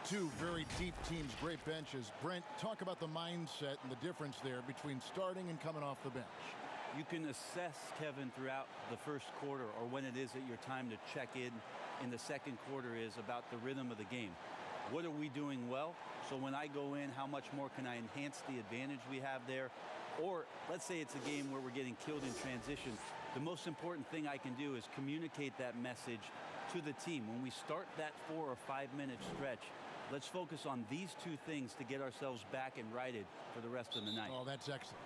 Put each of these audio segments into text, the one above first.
Two very deep teams, great benches. Brent, talk about the mindset and the difference there between starting and coming off the bench. You can assess, Kevin, throughout the first quarter or when it is that your time to check in the second quarter is about the rhythm of the game. What are we doing well? So when I go in, how much more can I enhance the advantage we have there? Or let's say it's a game where we're getting killed in transition. The most important thing I can do is communicate that message to the team. When we start that 4 or 5 minute stretch, let's focus on these two things to get ourselves back and righted for the rest of the night. Oh, that's excellent.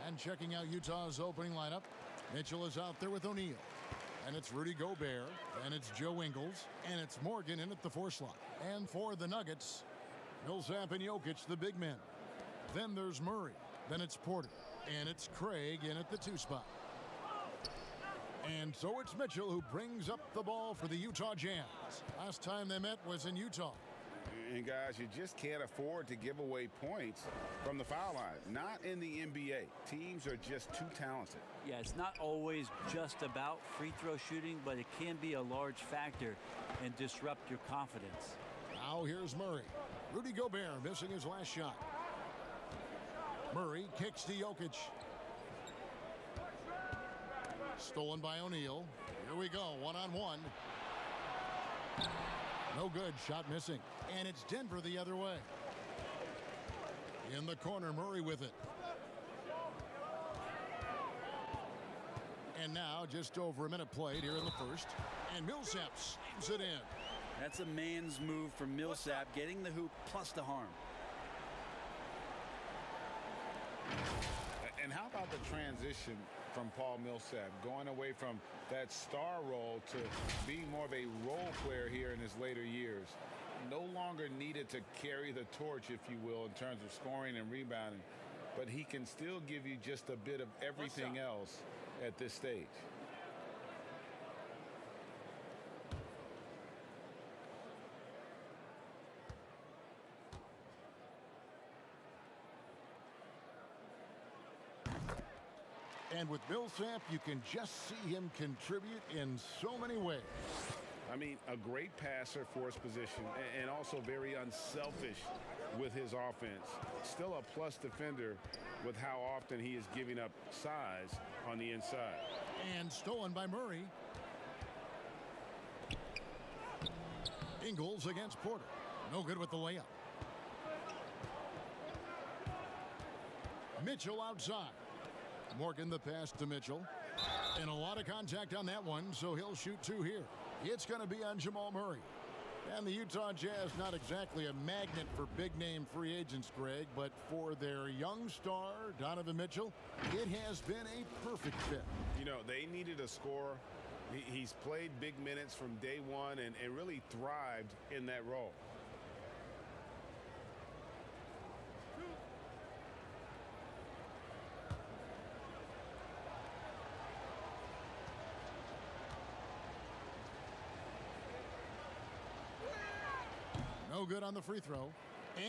And checking out Utah's opening lineup, Mitchell is out there with O'Neal. And it's Rudy Gobert, and it's Joe Ingles, and it's Morgan in at the 4 slot. And for the Nuggets, Millsap and Jokic, the big men. Then there's Murray. Then it's Porter. And it's Craig in at the 2 spot. And so it's Mitchell who brings up the ball for the Utah Jazz. Last time they met was in Utah. And guys, you just can't afford to give away points from the foul line. Not in the NBA. Teams are just too talented. Yeah, it's not always just about free throw shooting, but it can be a large factor and disrupt your confidence. Now here's Murray. Rudy Gobert missing his last shot. Murray kicks to Jokic. Stolen by O'Neal. Here we go, one-on-one. No good, shot missing. And it's Denver the other way. In the corner, Murray with it. And now just over a minute played here in the first. And Millsap slams it in. That's a man's move from Millsap, getting the hoop plus the harm. And how about the transition from Paul Millsap, going away from that star role to being more of a role player here in his later years? No longer needed to carry the torch, if you will, in terms of scoring and rebounding, but he can still give you just a bit of everything else at this stage. And with Millsap, you can just see him contribute in so many ways. I mean, a great passer for his position and also very unselfish with his offense. Still a plus defender with how often he is giving up size on the inside. And stolen by Murray. Ingles against Porter. No good with the layup. Mitchell outside. Morgan the pass to Mitchell. And a lot of contact on that one, so he'll shoot 2 here. It's going to be on Jamal Murray. And the Utah Jazz, not exactly a magnet for big-name free agents, Greg, but for their young star, Donovan Mitchell, it has been a perfect fit. You know, they needed a scorer. He's played big minutes from day one and really thrived in that role. No good on the free throw.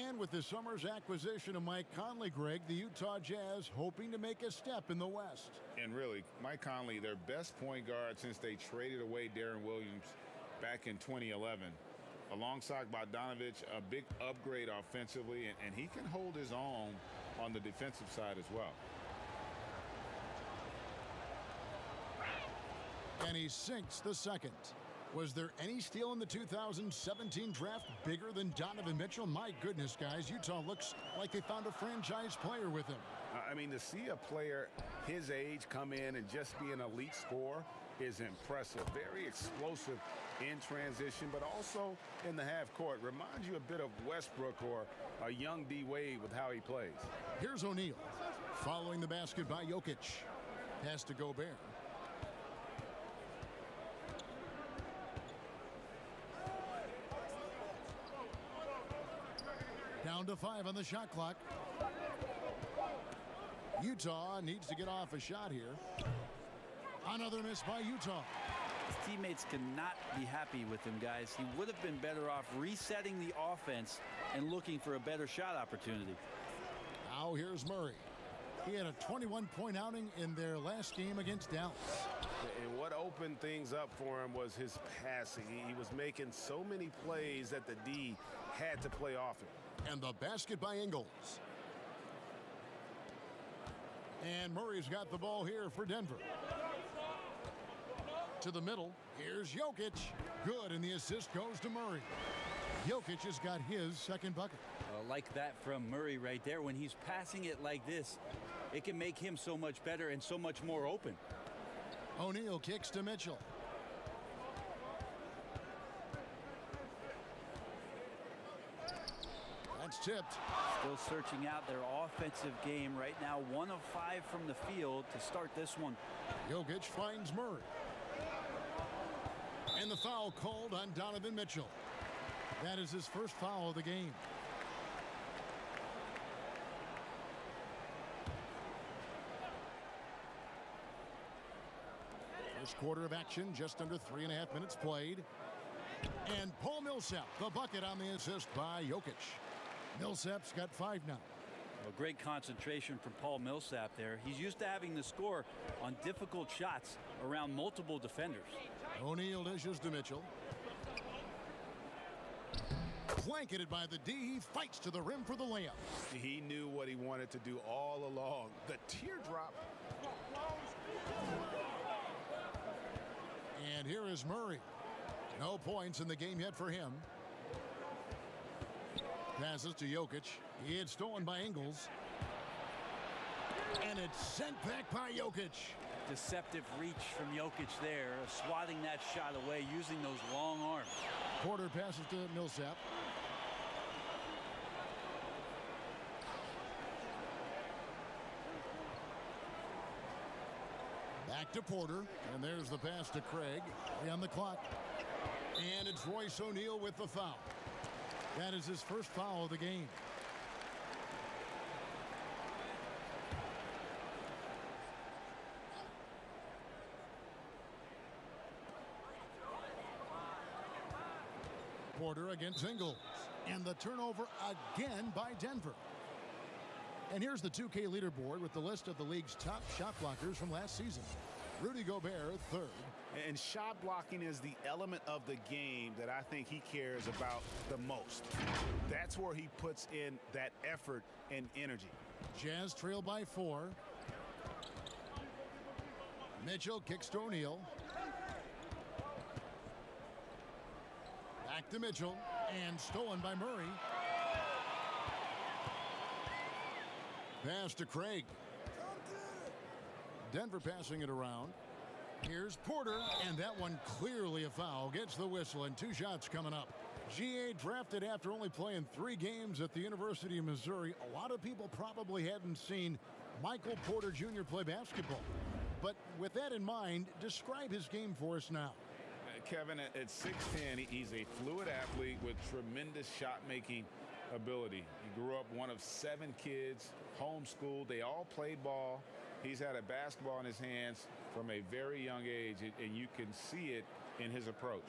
And with this summer's acquisition of Mike Conley, Greg, the Utah Jazz hoping to make a step in the West. And really, Mike Conley, their best point guard since they traded away Darren Williams back in 2011. Alongside Bogdanovich, a big upgrade offensively, and he can hold his own on the defensive side as well. And he sinks the second. Was there any steal in the 2017 draft bigger than Donovan Mitchell? My goodness, guys, Utah looks like they found a franchise player with him. I mean, to see a player his age come in and just be an elite scorer is impressive. Very explosive in transition, but also in the half court. Reminds you a bit of Westbrook or a young D. Wade with how he plays. Here's O'Neal. Following the basket by Jokic. Pass to Gobert. Down to 5 on the shot clock. Utah needs to get off a shot here. Another miss by Utah. His teammates cannot be happy with him, guys. He would have been better off resetting the offense and looking for a better shot opportunity. Now here's Murray. He had a 21-point outing in their last game against Dallas. And what opened things up for him was his passing. He was making so many plays that the D had to play off him. And the basket by Ingles. And Murray's got the ball here for Denver. To the middle. Here's Jokic. Good, and the assist goes to Murray. Jokic has got his second bucket. Like that from Murray right there. When he's passing it like this, it can make him so much better and so much more open. O'Neal kicks to Mitchell. That's tipped. Still searching out their offensive game right now. 1 of 5 from the field to start this one. Jokic finds Murray. And the foul called on Donovan Mitchell. That is his first foul of the game. First quarter of action, just under 3.5 minutes played. And Paul Millsap, the bucket on the assist by Jokic. Millsap's got 5 now. A great concentration from Paul Millsap there. He's used to having to score on difficult shots around multiple defenders. O'Neal dishes to Mitchell. Blanketed by the D. He fights to the rim for the layup. He knew what he wanted to do all along. The teardrop. And here is Murray. No points in the game yet for him. Passes to Jokic. He had stolen by Ingles. And it's sent back by Jokic. Deceptive reach from Jokic there, swatting that shot away using those long arms. Porter passes to Millsap. Back to Porter, and there's the pass to Craig. 3 on the clock. And it's Royce O'Neal with the foul. That is his first foul of the game. Porter against Ingles. And the turnover again by Denver. And here's the 2K leaderboard with the list of the league's top shot blockers from last season. Rudy Gobert, 3rd. And shot blocking is the element of the game that I think he cares about the most. That's where he puts in that effort and energy. Jazz trail by 4. Mitchell kicks to O'Neal. Back to Mitchell, and stolen by Murray. Pass to Craig. Denver passing it around. Here's Porter, and that one clearly a foul. Gets the whistle, and 2 shots coming up. GA drafted after only playing 3 games at the University of Missouri. A lot of people probably hadn't seen Michael Porter Jr. play basketball. But with that in mind, describe his game for us now. Kevin, at 6'10", he's a fluid athlete with tremendous shot-making ability. He grew up one of 7 kids, homeschooled. They all played ball. He's had a basketball in his hands from a very young age, and you can see it in his approach.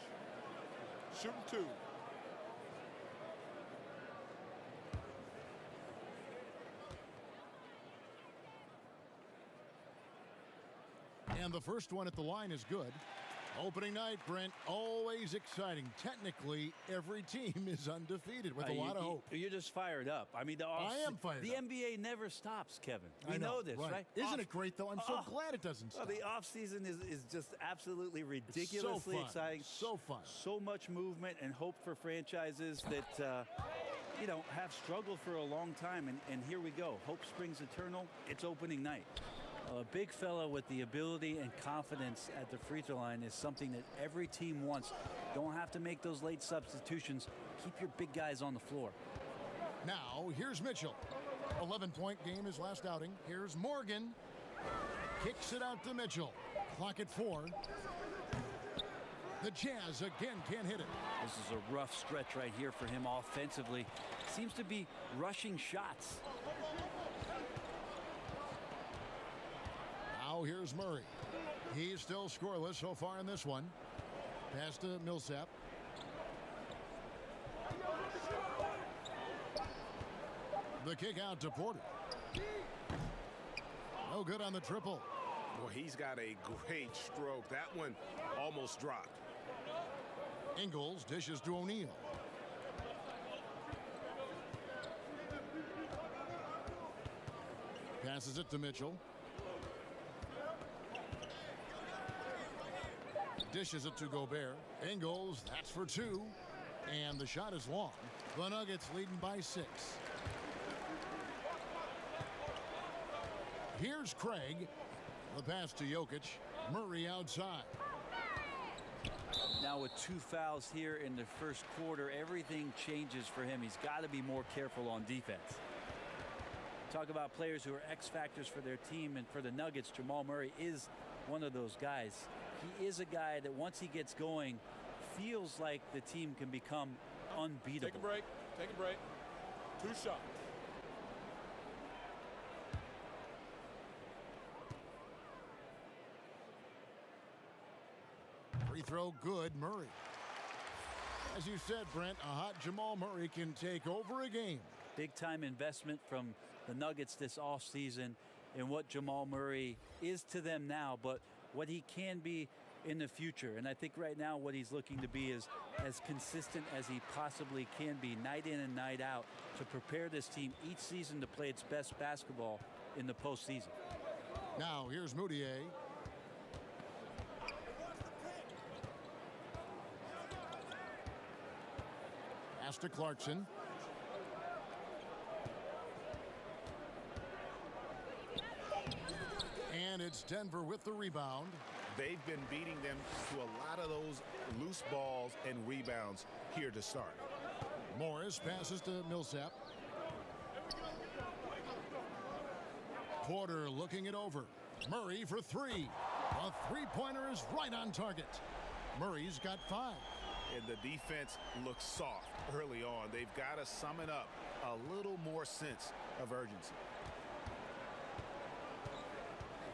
Shooting 2. And the first one at the line is good. Opening night, Brent, always exciting. Technically, every team is undefeated with a lot of hope. You're just fired up. I mean, I am fired up. The NBA never stops, Kevin. We I know this, right? Isn't it great, though? I'm so glad it doesn't stop. The offseason is just absolutely ridiculously exciting. So fun. So much movement and hope for franchises that, have struggled for a long time. And here we go. Hope springs eternal. It's opening night. A big fella with the ability and confidence at the free throw line is something that every team wants. Don't have to make those late substitutions. Keep your big guys on the floor. Now, here's Mitchell. 11-point game his last outing. Here's Morgan. Kicks it out to Mitchell. Clock at 4. The Jazz again can't hit it. This is a rough stretch right here for him offensively. Seems to be rushing shots. Now here's Murray. He's still scoreless so far in this one. Pass to Millsap. The kick out to Porter. No good on the triple. Boy, he's got a great stroke. That one almost dropped. Ingles dishes to O'Neal. Passes it to Mitchell. Dishes it to Gobert. Ingles, that's for two. And the shot is long. The Nuggets leading by 6. Here's Craig. The pass to Jokic. Murray outside. Now with 2 fouls here in the first quarter, everything changes for him. He's got to be more careful on defense. Talk about players who are X factors for their team, and for the Nuggets, Jamal Murray is one of those guys. He is a guy that once he gets going, feels like the team can become unbeatable. Take a break. Take a break. 2 shots. Free throw good, Murray. As you said, Brent, a hot Jamal Murray can take over a game. Big time investment from the Nuggets this offseason in what Jamal Murray is to them now, but what he can be in the future. And I think right now what he's looking to be is as consistent as he possibly can be, night in and night out, to prepare this team each season to play its best basketball in the postseason. Now here's Moutier. Pass to Clarkson. And it's Denver with the rebound. They've been beating them to a lot of those loose balls and rebounds here to start. Morris passes to Millsap. Porter looking it over. Murray for 3. A three-pointer is right on target. Murray's got 5. And the defense looks soft early on. They've got to sum it up a little more sense of urgency.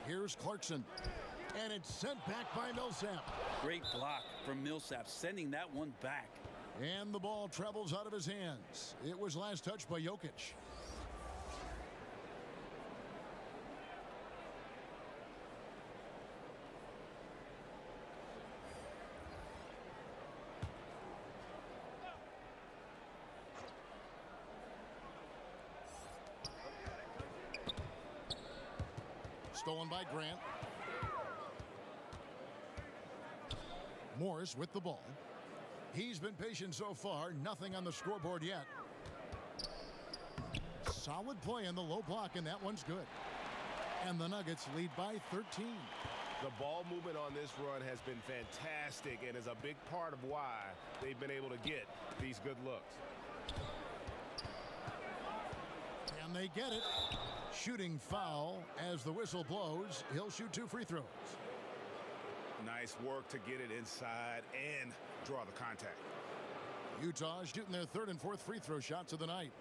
Here's Clarkson. And it's sent back by Millsap. Great block from Millsap, sending that one back. And the ball travels out of his hands. It was last touched by Jokic. Stolen by Grant. Morris with the ball. He's been patient so far. Nothing on the scoreboard yet. Solid play in the low block, and that one's good. And the Nuggets lead by 13. The ball movement on this run has been fantastic and is a big part of why they've been able to get these good looks. And they get it. Shooting foul as the whistle blows. He'll shoot 2 free throws. Nice work to get it inside and draw the contact. Utah shooting their 3rd and 4th free throw shots of the night.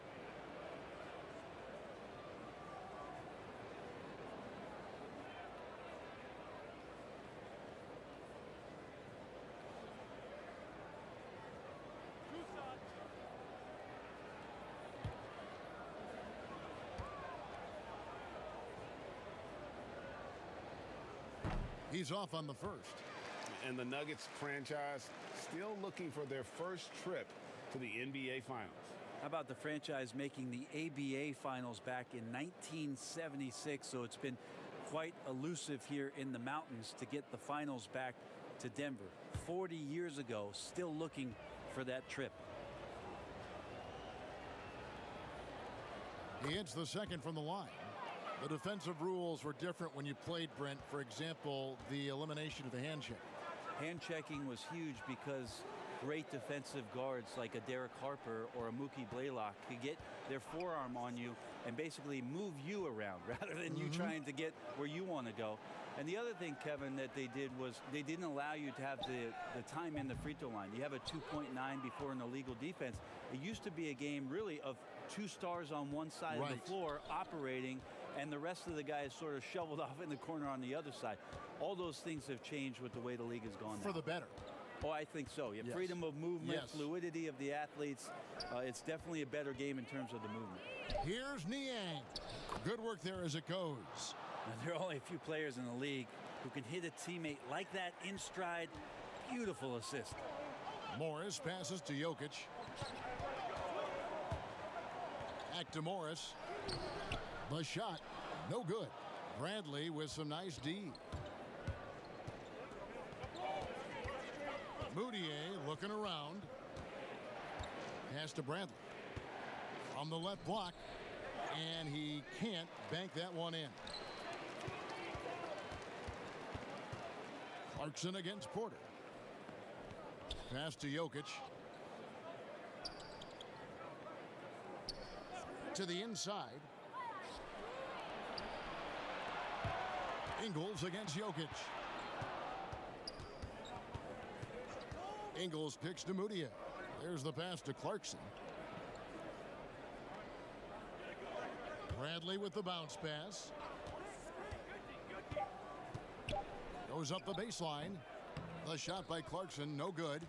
He's off on the first. And the Nuggets franchise still looking for their first trip to the NBA Finals. How about the franchise making the ABA Finals back in 1976? So it's been quite elusive here in the mountains to get the finals back to Denver. 40 years ago, still looking for that trip. He hits the second from the line. The defensive rules were different when you played, Brent. For example, the elimination of the hand check. Hand checking was huge because great defensive guards like a Derek Harper or a Mookie Blaylock could get their forearm on you and basically move you around rather than you trying to get where you want to go. And the other thing, Kevin, that they did was they didn't allow you to have the time in the free throw line. You have a 2.9 before an illegal defense. It used to be a game really of 2 stars on one side of the floor operating, and the rest of the guys sort of shoveled off in the corner on the other side. All those things have changed with the way the league has gone now. For the better. Oh, I think so. Yeah, freedom of movement, fluidity of the athletes. It's definitely a better game in terms of the movement. Here's Niang. Good work there as it goes. Now, there are only a few players in the league who can hit a teammate like that in stride. Beautiful assist. Morris passes to Jokic. Back to Morris. The shot, no good. Bradley with some nice D. Moutier looking around. Pass to Bradley. From the left block. And he can't bank that one in. Clarkson against Porter. Pass to Jokic. To the inside. Ingles against Jokic. Ingles kicks to Moutier. There's the pass to Clarkson. Bradley with the bounce pass. Goes up the baseline. The shot by Clarkson, no good.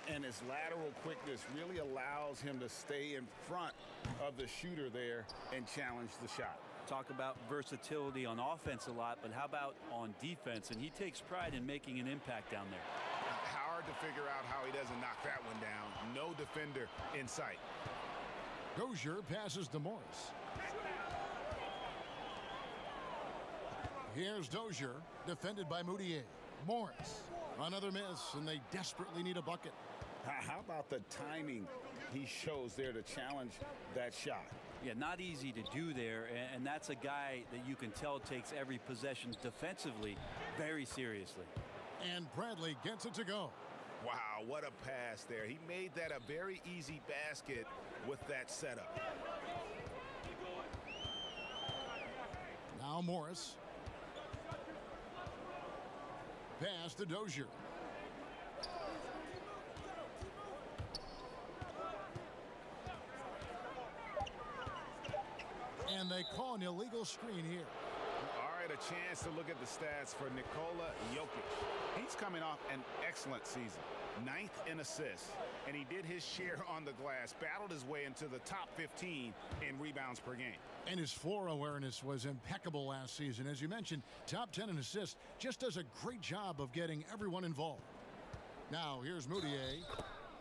And his lateral quickness really allows him to stay in front of the shooter there and challenge the shot. Talk about versatility on offense a lot, but how about on defense? And he takes pride in making an impact down there. Hard to figure out how he doesn't knock that one down. No defender in sight. Dozier passes to Morris. Here's Dozier, defended by Moutier. Morris, another miss, and they desperately need a bucket. How about the timing he shows there to challenge that shot? Yeah, not easy to do there, and that's a guy that you can tell takes every possession defensively very seriously. And Bradley gets it to go. Wow, what a pass there. He made that a very easy basket with that setup. Now Morris. Pass to Dozier. And they call an illegal screen here. All right, a chance to look at the stats for Nikola Jokic. He's coming off an excellent season. 9th in assists, and he did his share on the glass, battled his way into the top 15 in rebounds per game. And his floor awareness was impeccable last season. As you mentioned, top 10 in assists, just does a great job of getting everyone involved. Now, here's Moutier.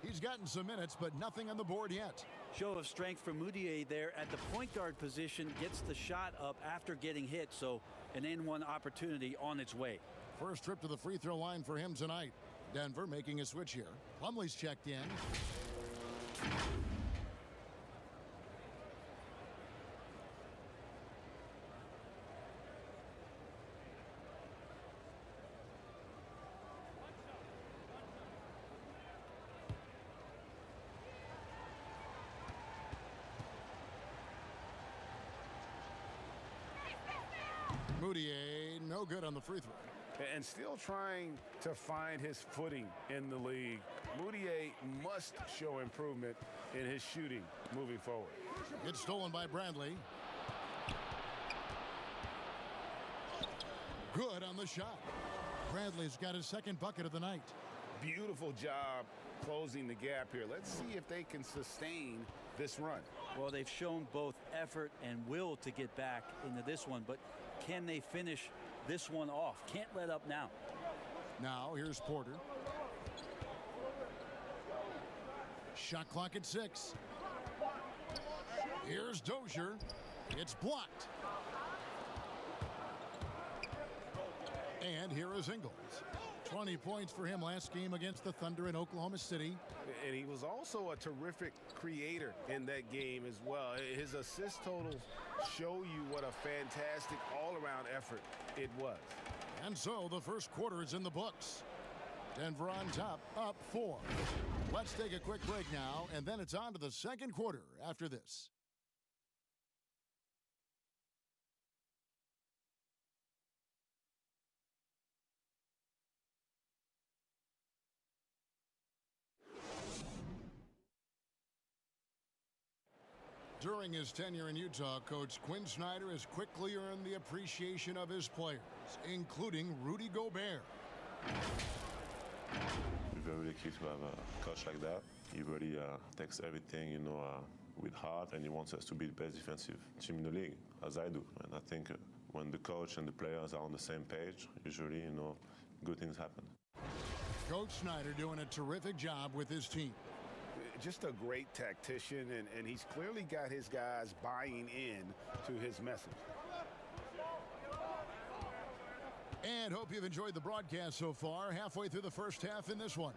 He's gotten some minutes, but nothing on the board yet. Show of strength for Moutier there at the point guard position, gets the shot up after getting hit, so an N1 opportunity on its way. First trip to the free throw line for him tonight. Denver making a switch here. Plumlee's checked in. Moutier, no good on the free throw. And still trying to find his footing in the league. Moutier must show improvement in his shooting moving forward. It's stolen by Bradley. Good on the shot. Bradley's got his second bucket of the night. Beautiful job closing the gap here. Let's see if they can sustain this run. Well, they've shown both effort and will to get back into this one, but can they finish this one off? Can't let up now. Now here's Porter. Shot clock at 6. Here's Dozier. It's blocked. And here is Ingles. 20 points for him last game against the Thunder in Oklahoma City. And he was also a terrific creator in that game as well. His assist totals show you what a fantastic all-around effort it was. And so the first quarter is in the books. Denver on top, up 4. Let's take a quick break now, and then it's on to the second quarter after this. During his tenure in Utah, Coach Quinn Snyder has quickly earned the appreciation of his players, including Rudy Gobert. We're very lucky to have a coach like that. He really takes everything, with heart, and he wants us to be the best defensive team in the league, as I do. And I think when the coach and the players are on the same page, usually, good things happen. Coach Snyder doing a terrific job with his team. Just a great tactician, and he's clearly got his guys buying in to his message. And hope you've enjoyed the broadcast so far, halfway through the first half in this one.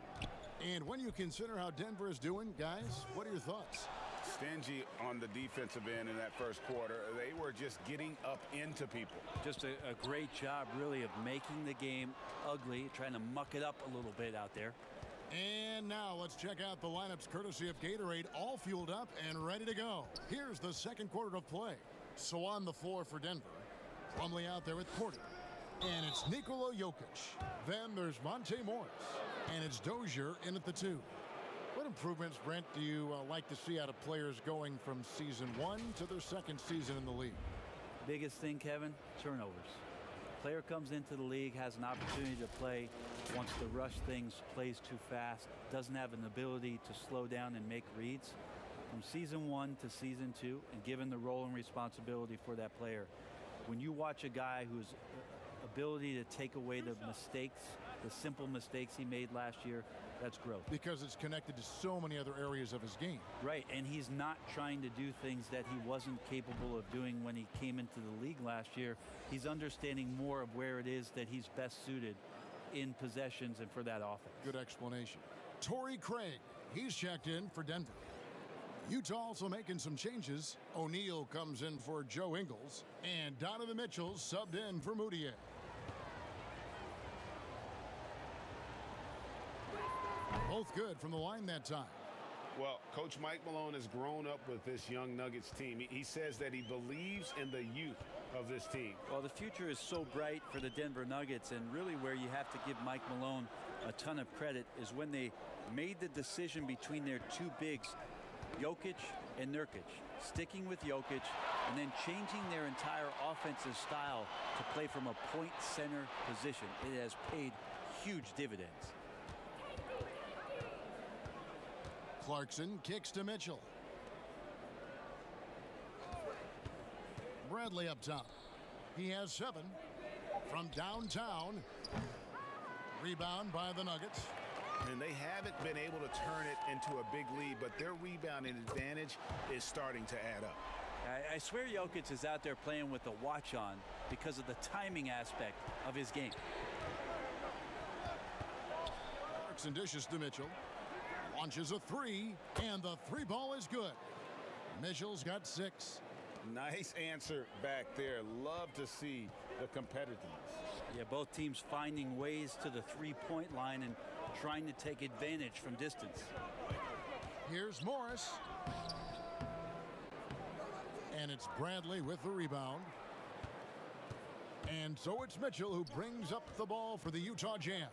And when you consider how Denver is doing, guys, what are your thoughts? Stingy on the defensive end in that first quarter. They were just getting up into people. Just a great job, really, of making the game ugly, trying to muck it up a little bit out there. And now let's check out the lineups courtesy of Gatorade, all fueled up and ready to go. Here's the second quarter of play. So on the floor for Denver, Plumlee out there with Porter. And it's Nikola Jokic. Then there's Monte Morris. And it's Dozier in at the 2. What improvements, Brent, do you like to see out of players going from season 1 to their second season in the league? Biggest thing, Kevin, turnovers. Player comes into the league, has an opportunity to play, wants to rush things, plays too fast, doesn't have an ability to slow down and make reads. From season 1 to season 2, and given the role and responsibility for that player, when you watch a guy whose ability to take away the mistakes, the simple mistakes he made last year, that's growth. Because it's connected to so many other areas of his game. Right, and he's not trying to do things that he wasn't capable of doing when he came into the league last year. He's understanding more of where it is that he's best suited in possessions and for that offense. Good explanation. Torrey Craig, he's checked in for Denver. Utah also making some changes. O'Neal comes in for Joe Ingles, and Donovan Mitchell subbed in for Moutier. Both good from the line that time. Well, Coach Mike Malone has grown up with this young Nuggets team. He says that he believes in the youth of this team. Well, the future is so bright for the Denver Nuggets, and really where you have to give Mike Malone a ton of credit is when they made the decision between their two bigs, Jokic and Nurkic, sticking with Jokic and then changing their entire offensive style to play from a point center position. It has paid huge dividends. Clarkson kicks to Mitchell. Bradley up top. He has 7 from downtown. Rebound by the Nuggets. And they haven't been able to turn it into a big lead, but their rebounding advantage is starting to add up. I swear Jokic is out there playing with the watch on because of the timing aspect of his game. Clarkson dishes to Mitchell. Launches a 3, and the 3 ball is good. Mitchell's got 6. Nice answer back there. Love to see the competitiveness. Yeah, both teams finding ways to the three-point line and trying to take advantage from distance. Here's Morris. And it's Bradley with the rebound. And so it's Mitchell who brings up the ball for the Utah Jazz.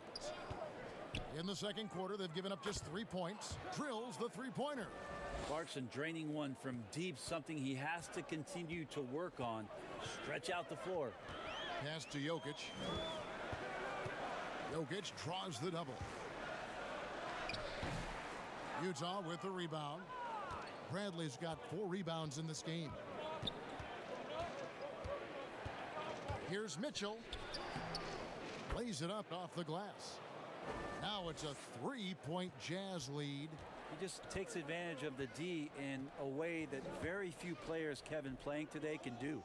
In the second quarter, they've given up just 3 points. Drills the three-pointer. Clarkson draining one from deep, something he has to continue to work on. Stretch out the floor. Pass to Jokic. Jokic draws the double. Utah with the rebound. Bradley's got 4 rebounds in this game. Here's Mitchell. Lays it up off the glass. Now it's a 3-point Jazz lead. He just takes advantage of the D in a way that very few players, Kevin, playing today can do.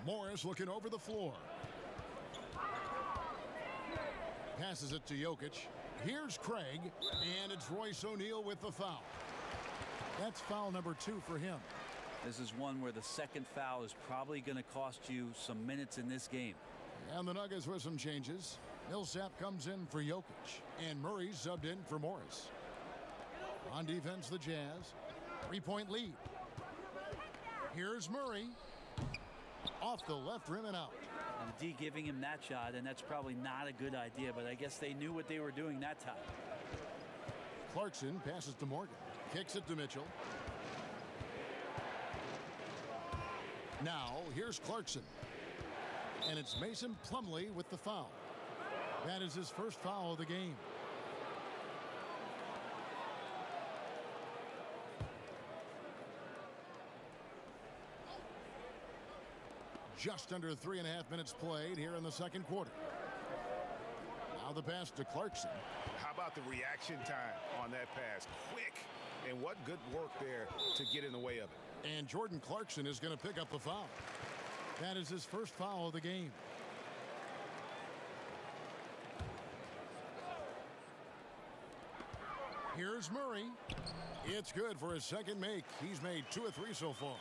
Morris looking over the floor. Passes it to Jokic. Here's Craig, and it's Royce O'Neal with the foul. That's foul number 2 for him. This is one where the second foul is probably going to cost you some minutes in this game. And the Nuggets with some changes. Millsap comes in for Jokic, and Murray subbed in for Morris. On defense, the Jazz. 3-point lead. Here's Murray. Off the left rim and out. And the D giving him that shot, and that's probably not a good idea, but I guess they knew what they were doing that time. Clarkson passes to Morgan. Kicks it to Mitchell. Now, here's Clarkson. And it's Mason Plumlee with the foul. That is his first foul of the game. Just under 3.5 minutes played here in the second quarter. Now the pass to Clarkson. How about the reaction time on that pass? Quick, and what good work there to get in the way of it. And Jordan Clarkson is going to pick up the foul. That is his first foul of the game. Here's Murray. It's good for his second make. He's made 2 of 3 so far.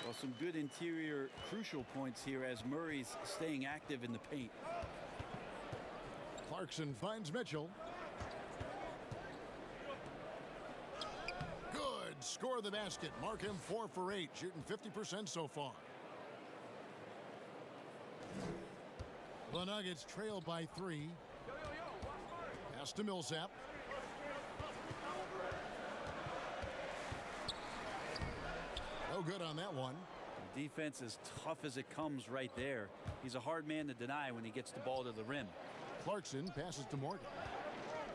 Well, some good interior crucial points here as Murray's staying active in the paint. Clarkson finds Mitchell. Good. Score the basket. Mark him 4 for 8, shooting 50% so far. The Nuggets trail by 3. Pass to Millsap. No good on that one. Defense as tough as it comes right there. He's a hard man to deny when he gets the ball to the rim. Clarkson passes to Morgan.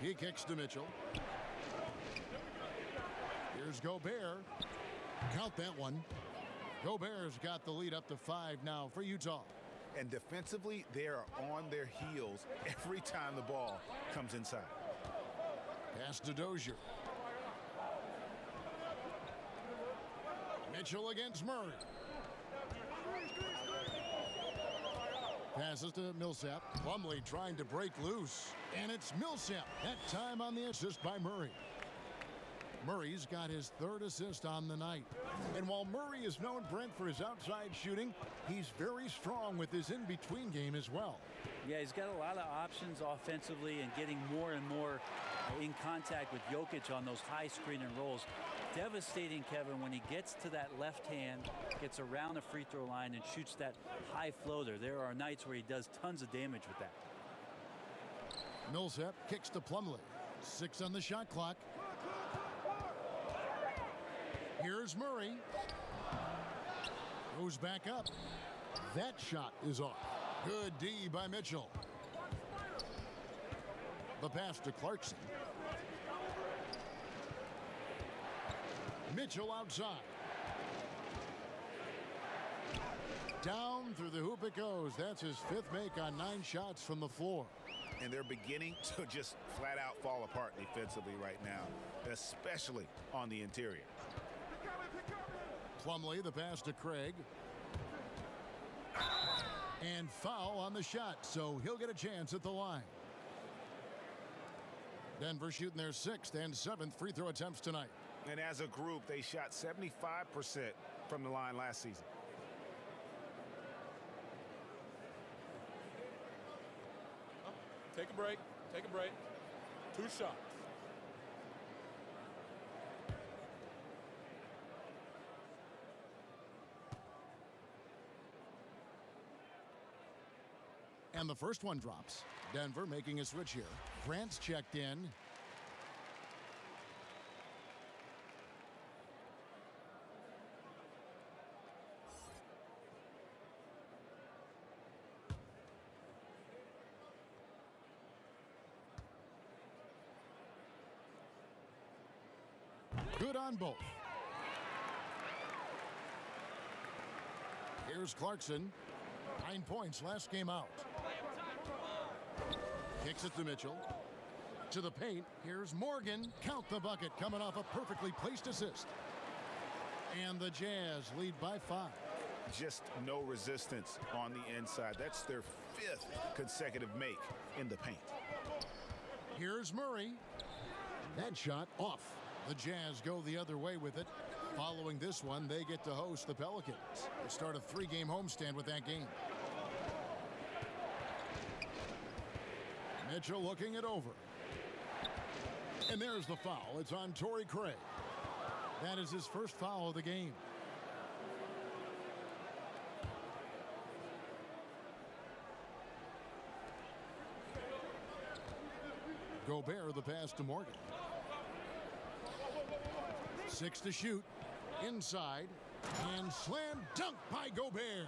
He kicks to Mitchell. Here's Gobert. Count that one. Gobert's got the lead up to 5 now for Utah. And defensively, they are on their heels every time the ball comes inside. Pass to Dozier. Mitchell against Murray. Passes to Millsap. Plumlee trying to break loose. And it's Millsap. That time on the assist by Murray. Murray's got his 3rd assist on the night. And while Murray is known, Brent, for his outside shooting, he's very strong with his in-between game as well. Yeah, he's got a lot of options offensively and getting more and more in contact with Jokic on those high screen and rolls. Devastating, Kevin, when he gets to that left hand, gets around the free throw line and shoots that high floater. There are nights where he does tons of damage with that. Millsap kicks to Plumlee. 6 on the shot clock. Here's Murray. Goes back up. That shot is off. Good D by Mitchell. The pass to Clarkson. Mitchell outside. Down through the hoop it goes. That's his 5th make on 9 shots from the floor. And they're beginning to just flat out fall apart defensively right now, especially on the interior. Plumlee, the pass to Craig. And foul on the shot, so he'll get a chance at the line. Denver shooting their 6th and 7th free throw attempts tonight. And as a group, they shot 75% from the line last season. Take a break. Take a break. 2 shots. And the first one drops. Denver making a switch here. Grant's checked in. Good on both. Here's Clarkson. 9 points last game out. Kicks it to Mitchell. To the paint. Here's Morgan. Count the bucket coming off a perfectly placed assist. And the Jazz lead by 5. Just no resistance on the inside. That's their 5th consecutive make in the paint. Here's Murray. That shot off. The Jazz go the other way with it. Following this one, they get to host the Pelicans. They start a 3-game homestand with that game. Mitchell looking it over. And there's the foul. It's on Torrey Craig. That is his first foul of the game. Gobert, the pass to Morgan. 6 to shoot. Inside. And slam dunk by Gobert.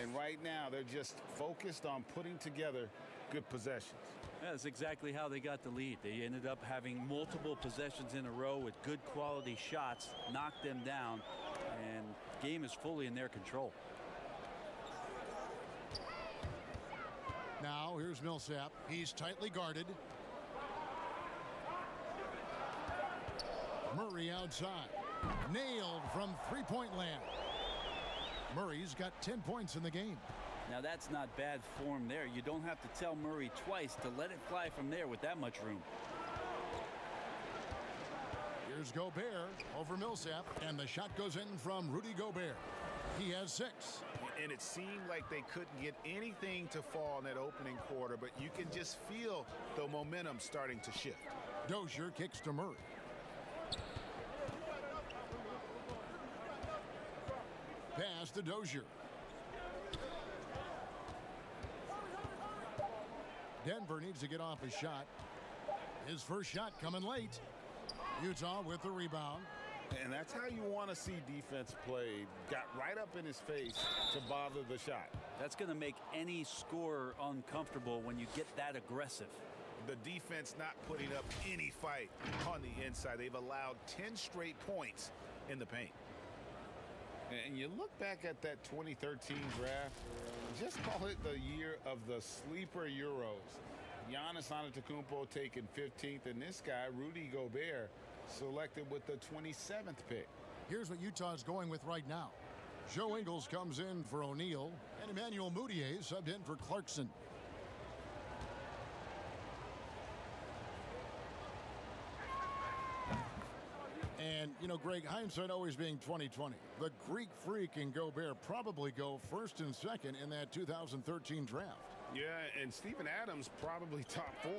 And right now, they're just focused on putting together good possessions. That's exactly how they got the lead. They ended up having multiple possessions in a row with good quality shots, knocked them down, and game is fully in their control. Now here's Millsap. He's tightly guarded. Murray outside. Nailed from three-point land. Murray's got 10 points in the game. Now that's not bad form there. You don't have to tell Murray twice to let it fly from there with that much room. Here's Gobert over Millsap, and the shot goes in from Rudy Gobert. He has 6. And it seemed like they couldn't get anything to fall in that opening quarter, but you can just feel the momentum starting to shift. Dozier kicks to Murray. Pass to Dozier. Denver needs to get off his shot. His first shot coming late. Utah with the rebound. And that's how you want to see defense played. Got right up in his face to bother the shot. That's going to make any scorer uncomfortable when you get that aggressive. The defense not putting up any fight on the inside. They've allowed 10 straight points in the paint. And you look back at that 2013 draft, just call it the year of the sleeper Euros. Giannis Antetokounmpo taken 15th, and this guy, Rudy Gobert, selected with the 27th pick. Here's what Utah's going with right now. Joe Ingles comes in for O'Neal, and Emmanuel Mudiay subbed in for Clarkson. And, you know, Greg, hindsight always being 20/20. The Greek Freak and Gobert probably go first and second in that 2013 draft. Yeah, and Steven Adams probably top 4.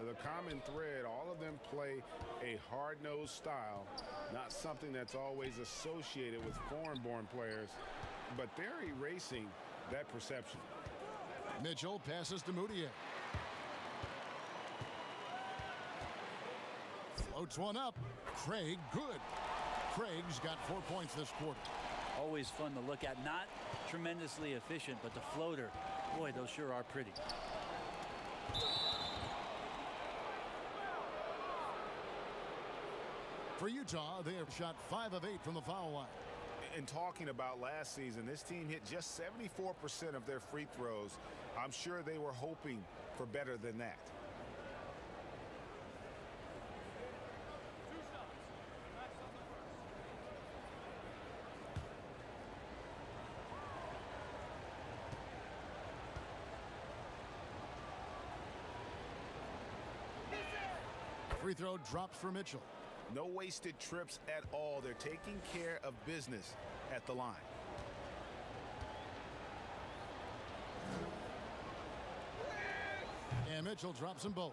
The common thread, all of them play a hard-nosed style, not something that's always associated with foreign-born players, but they're erasing that perception. Mitchell passes to Mudiay. Floats one up. Craig, good. Craig's got 4 points this quarter. Always fun to look at. Not tremendously efficient, but the floater, boy, those sure are pretty. For Utah, they have shot 5 of 8 from the foul line. And talking about last season, this team hit just 74% of their free throws. I'm sure they were hoping for better than that. Free throw drops for Mitchell. No wasted trips at all. They're taking care of business at the line. And Mitchell drops them both.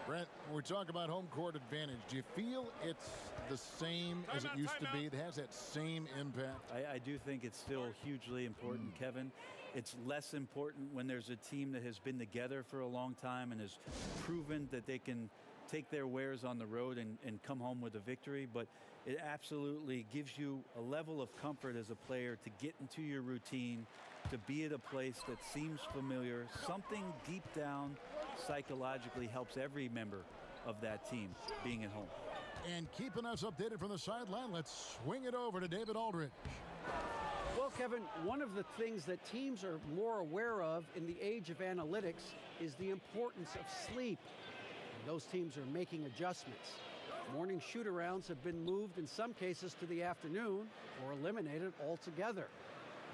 Brent, when we talk about home court advantage, do you feel it's the same as it used to be? It has that same impact? I do think it's still hugely important, Kevin. It's less important when there's a team that has been together for a long time and has proven that they can take their wares on the road and come home with a victory. But it absolutely gives you a level of comfort as a player to get into your routine, to be at a place that seems familiar. Something deep down psychologically helps every member of that team being at home. And keeping us updated from the sideline, let's swing it over to David Aldridge. Well, Kevin, one of the things that teams are more aware of in the age of analytics is the importance of sleep. And those teams are making adjustments. Morning shoot-arounds have been moved in some cases to the afternoon or eliminated altogether.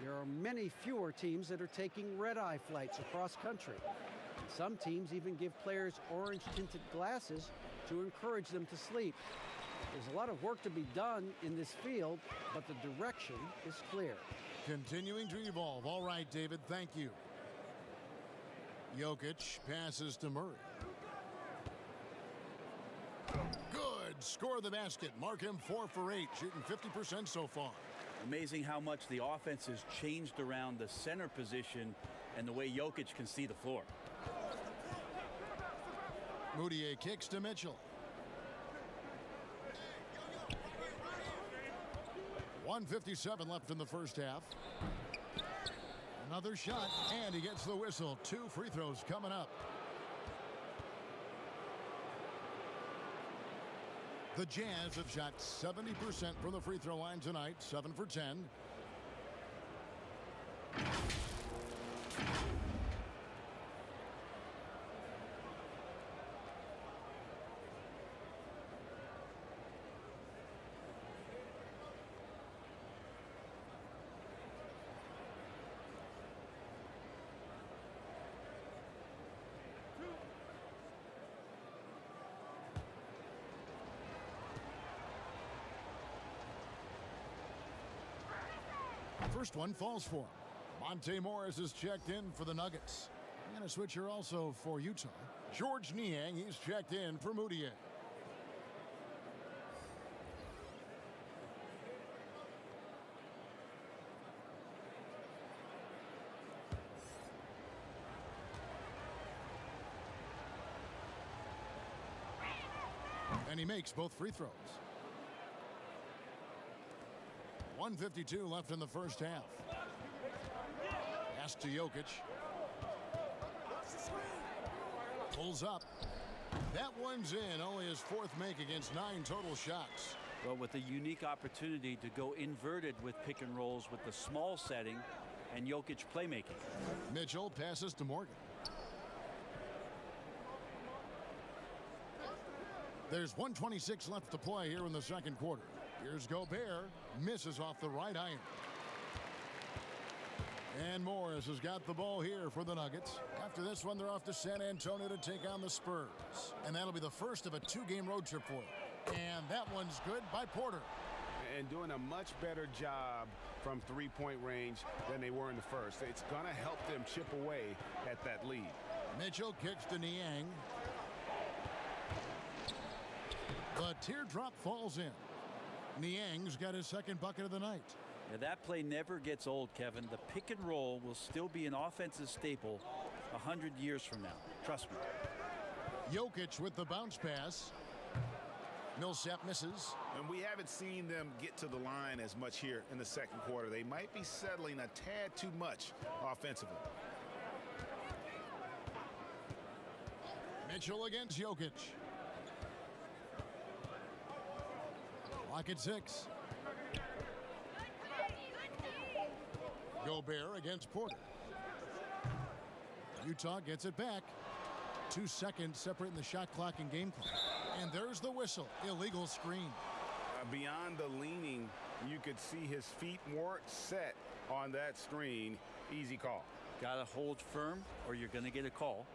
There are many fewer teams that are taking red-eye flights across country. And some teams even give players orange-tinted glasses to encourage them to sleep. There's a lot of work to be done in this field, but the direction is clear. Continuing to evolve. All right, David, thank you. Jokic passes to Murray. Good. Score the basket. Mark him 4 for 8, shooting 50% so far. Amazing how much the offense has changed around the center position and the way Jokic can see the floor. Mudiay kicks to Mitchell. 1:57 left in the first half. Another shot, and he gets the whistle. 2 free throws coming up. The Jazz have shot 70% from the free throw line tonight, 7 for 10. first one falls for him. Monte Morris is checked in for the Nuggets. And a switcher also for Utah. George Niang, he's checked in for Moutier. And he makes both free throws. 1:52 left in the first half. Pass to Jokic. Pulls up. That one's in. Only his fourth make against 9 total shots. Well, with a unique opportunity to go inverted with pick and rolls with the small setting and Jokic playmaking. Mitchell passes to Morgan. There's 1:26 left to play here in the second quarter. Here's Gobert. Misses off the right iron. And Morris has got the ball here for the Nuggets. After this one, they're off to San Antonio to take on the Spurs. And that'll be the first of a 2-game road trip for them. And that one's good by Porter. And doing a much better job from three-point range than they were in the first. It's going to help them chip away at that lead. Mitchell kicks to Niang. The teardrop falls in. Niang's got his second bucket of the night. Yeah, that play never gets old, Kevin. The pick and roll will still be an offensive staple 100 years from now. Trust me. Jokic with the bounce pass. Millsap misses. And we haven't seen them get to the line as much here in the second quarter. They might be settling a tad too much offensively. Mitchell against Jokic. Lock at 6. Gobert against Porter. Utah gets it back. 2 seconds separating the shot clock and game clock. And there's the whistle. Illegal screen. Beyond the leaning, you could see his feet weren't set on that screen. Easy call. Got to hold firm or you're going to get a call.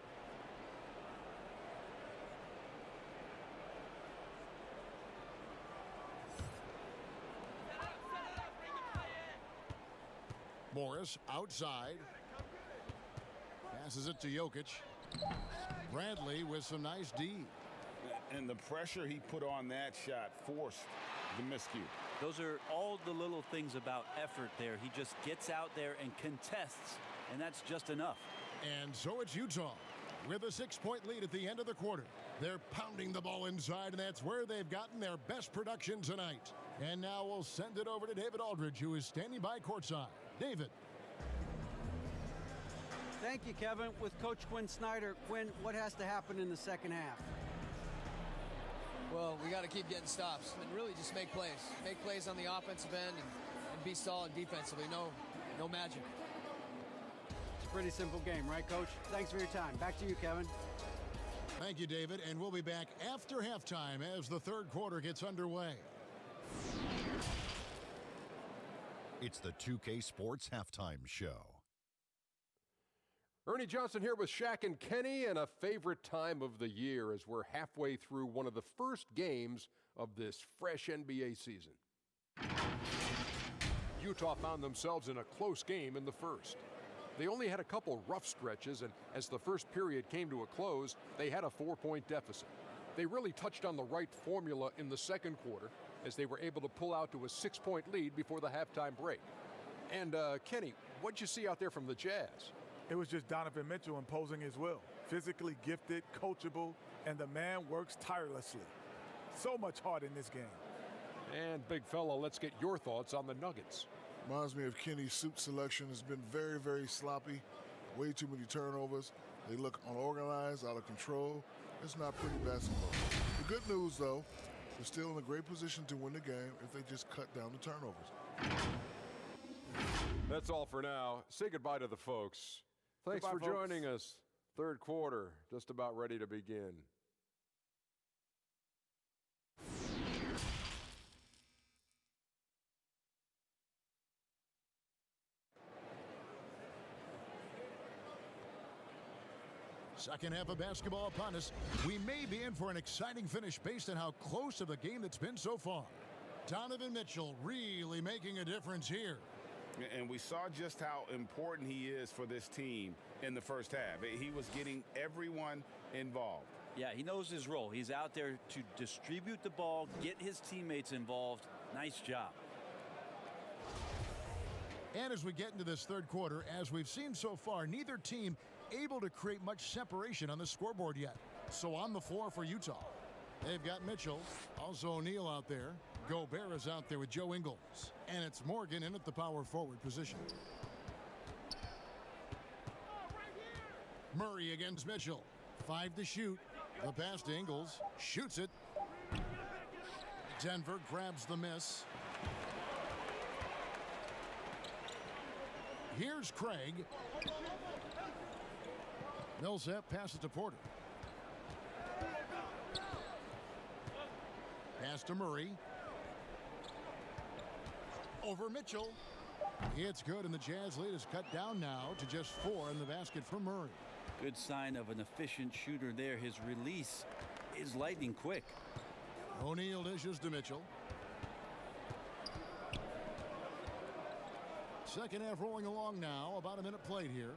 Morris outside. Passes it to Jokic. Bradley with some nice D. And the pressure he put on that shot forced the miscue. Those are all the little things about effort there. He just gets out there and contests, and that's just enough. And so it's Utah with a 6-point lead at the end of the quarter. They're pounding the ball inside, and that's where they've gotten their best production tonight. And now we'll send it over to David Aldridge, who is standing by courtside. David. Thank you, Kevin. With Coach Quinn Snyder, Quinn, what has to happen in the second half? Well, we got to keep getting stops and really just make plays. Make plays on the offensive end and be solid defensively. No magic. It's a pretty simple game, right, Coach? Thanks for your time. Back to you, Kevin. Thank you, David. And we'll be back after halftime as the third quarter gets underway. It's the 2K Sports Halftime Show. Ernie Johnson here with Shaq and Kenny, and a favorite time of the year as we're halfway through one of the first games of this fresh NBA season. Utah found themselves in a close game in the first. They only had a couple rough stretches, and as the first period came to a close, they had a 4-point deficit. They really touched on the right formula in the second quarter as they were able to pull out to a 6-point lead before the halftime break. And Kenny, what'd you see out there from the Jazz? It was just Donovan Mitchell imposing his will. Physically gifted, coachable, and the man works tirelessly. So much heart in this game. And big fella, let's get your thoughts on the Nuggets. Reminds me of Kenny's suit selection. Has been very, very sloppy. Way too many turnovers. They look unorganized, out of control. It's not pretty basketball. The good news, though, they're still in a great position to win the game if they just cut down the turnovers. That's all for now. Say goodbye to the folks. Thanks Goodbye, for joining us. Third quarter, just about ready to begin. Second half of basketball upon us. We may be in for an exciting finish based on how close of a game it's been so far. Donovan Mitchell really making a difference here. And we saw just how important he is for this team in the first half. He was getting everyone involved. Yeah, he knows his role. He's out there to distribute the ball, get his teammates involved. Nice job. And as we get into this third quarter, as we've seen so far, neither team able to create much separation on the scoreboard yet. So on the floor for Utah, they've got Mitchell, also O'Neal out there. Gobert is out there with Joe Ingles. And it's Morgan in at the power forward position. Murray against Mitchell. 5 to shoot. The pass to Ingles. Shoots it. Denver grabs the miss. Here's Craig. Millsap passes to Porter. Pass to Murray. Over Mitchell. It's good, and the Jazz lead is cut down now to just 4 in the basket for Murray. Good sign of an efficient shooter there. His release is lightning quick. O'Neal dishes to Mitchell. Second half rolling along now. About a minute played here.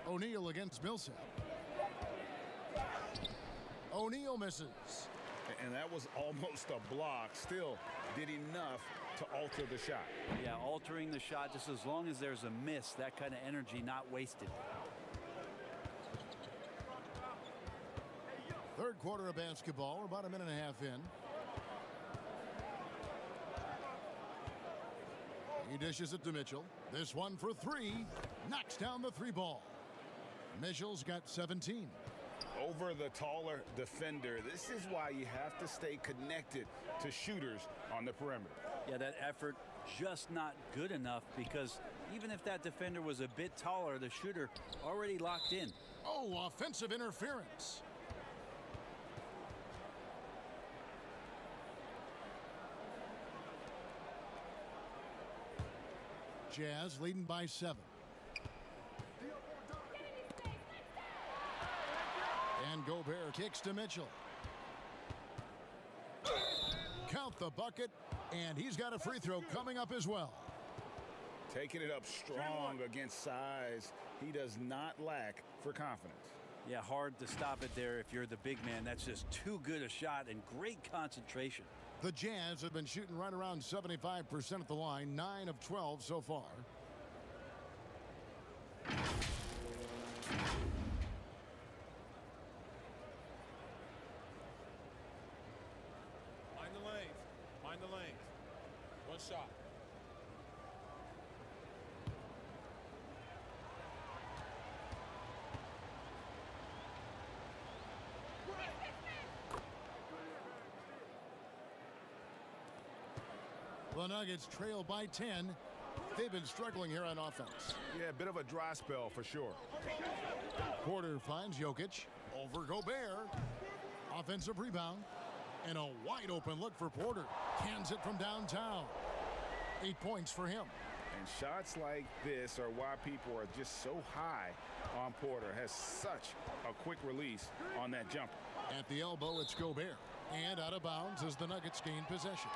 O'Neal against Millsap. O'Neal misses. And that was almost a block. Still did enough to alter the shot. Yeah, altering the shot just as long as there's a miss. That kind of energy not wasted. Third quarter of basketball. We're about a minute and a half in. He dishes it to Mitchell. This one for 3. Knocks down the 3 ball. Mitchell's got 17. Over the taller defender. This is why you have to stay connected to shooters on the perimeter. Yeah, that effort just not good enough, because even if that defender was a bit taller, the shooter already locked in. Oh, offensive interference. Jazz leading by 7. And Gobert kicks to Mitchell. Count the bucket, and he's got a free throw coming up as well. Taking it up strong against size. He does not lack for confidence. Yeah, hard to stop it there if you're the big man. That's just too good a shot and great concentration. The Jazz have been shooting right around 75% at the line, 9 of 12 so far. Mind the lanes. Mind the lanes. One shot. The Nuggets trail by 10. They've been struggling here on offense. Yeah, a bit of a dry spell for sure. Porter finds Jokic. Over Gobert. Offensive rebound. And a wide open look for Porter. Cans it from downtown. 8 points for him. And shots like this are why people are just so high on Porter. Has such a quick release on that jumper. At the elbow, it's Gobert. And out of bounds as the Nuggets gain possession.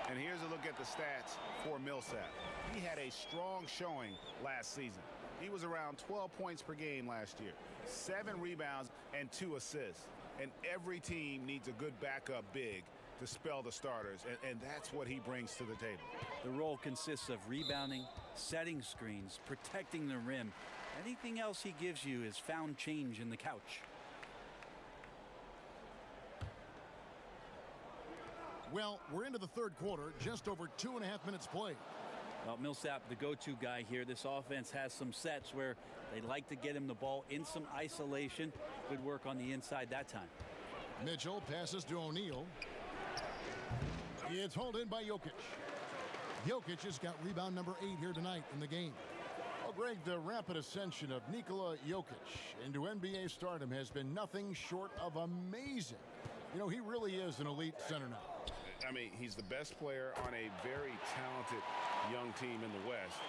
And here's a look at the stats for Millsap. He had a strong showing last season. He was around 12 points per game last year, 7 rebounds and 2 assists. And every team needs a good backup big to spell the starters, and that's what he brings to the table. The role consists of rebounding, setting screens, protecting the rim. Anything else he gives you is found change in the couch. Well, we're into the third quarter, just over 2.5 minutes played. Well, Millsap, the go-to guy here. This offense has some sets where they like to get him the ball in some isolation. Good work on the inside that time. Mitchell passes to O'Neal. It's hauled in by Jokic. Jokic has got rebound number 8 here tonight in the game. Well, Greg, the rapid ascension of Nikola Jokic into NBA stardom has been nothing short of amazing. You know, he really is an elite center now. I mean, he's the best player on a very talented young team in the West.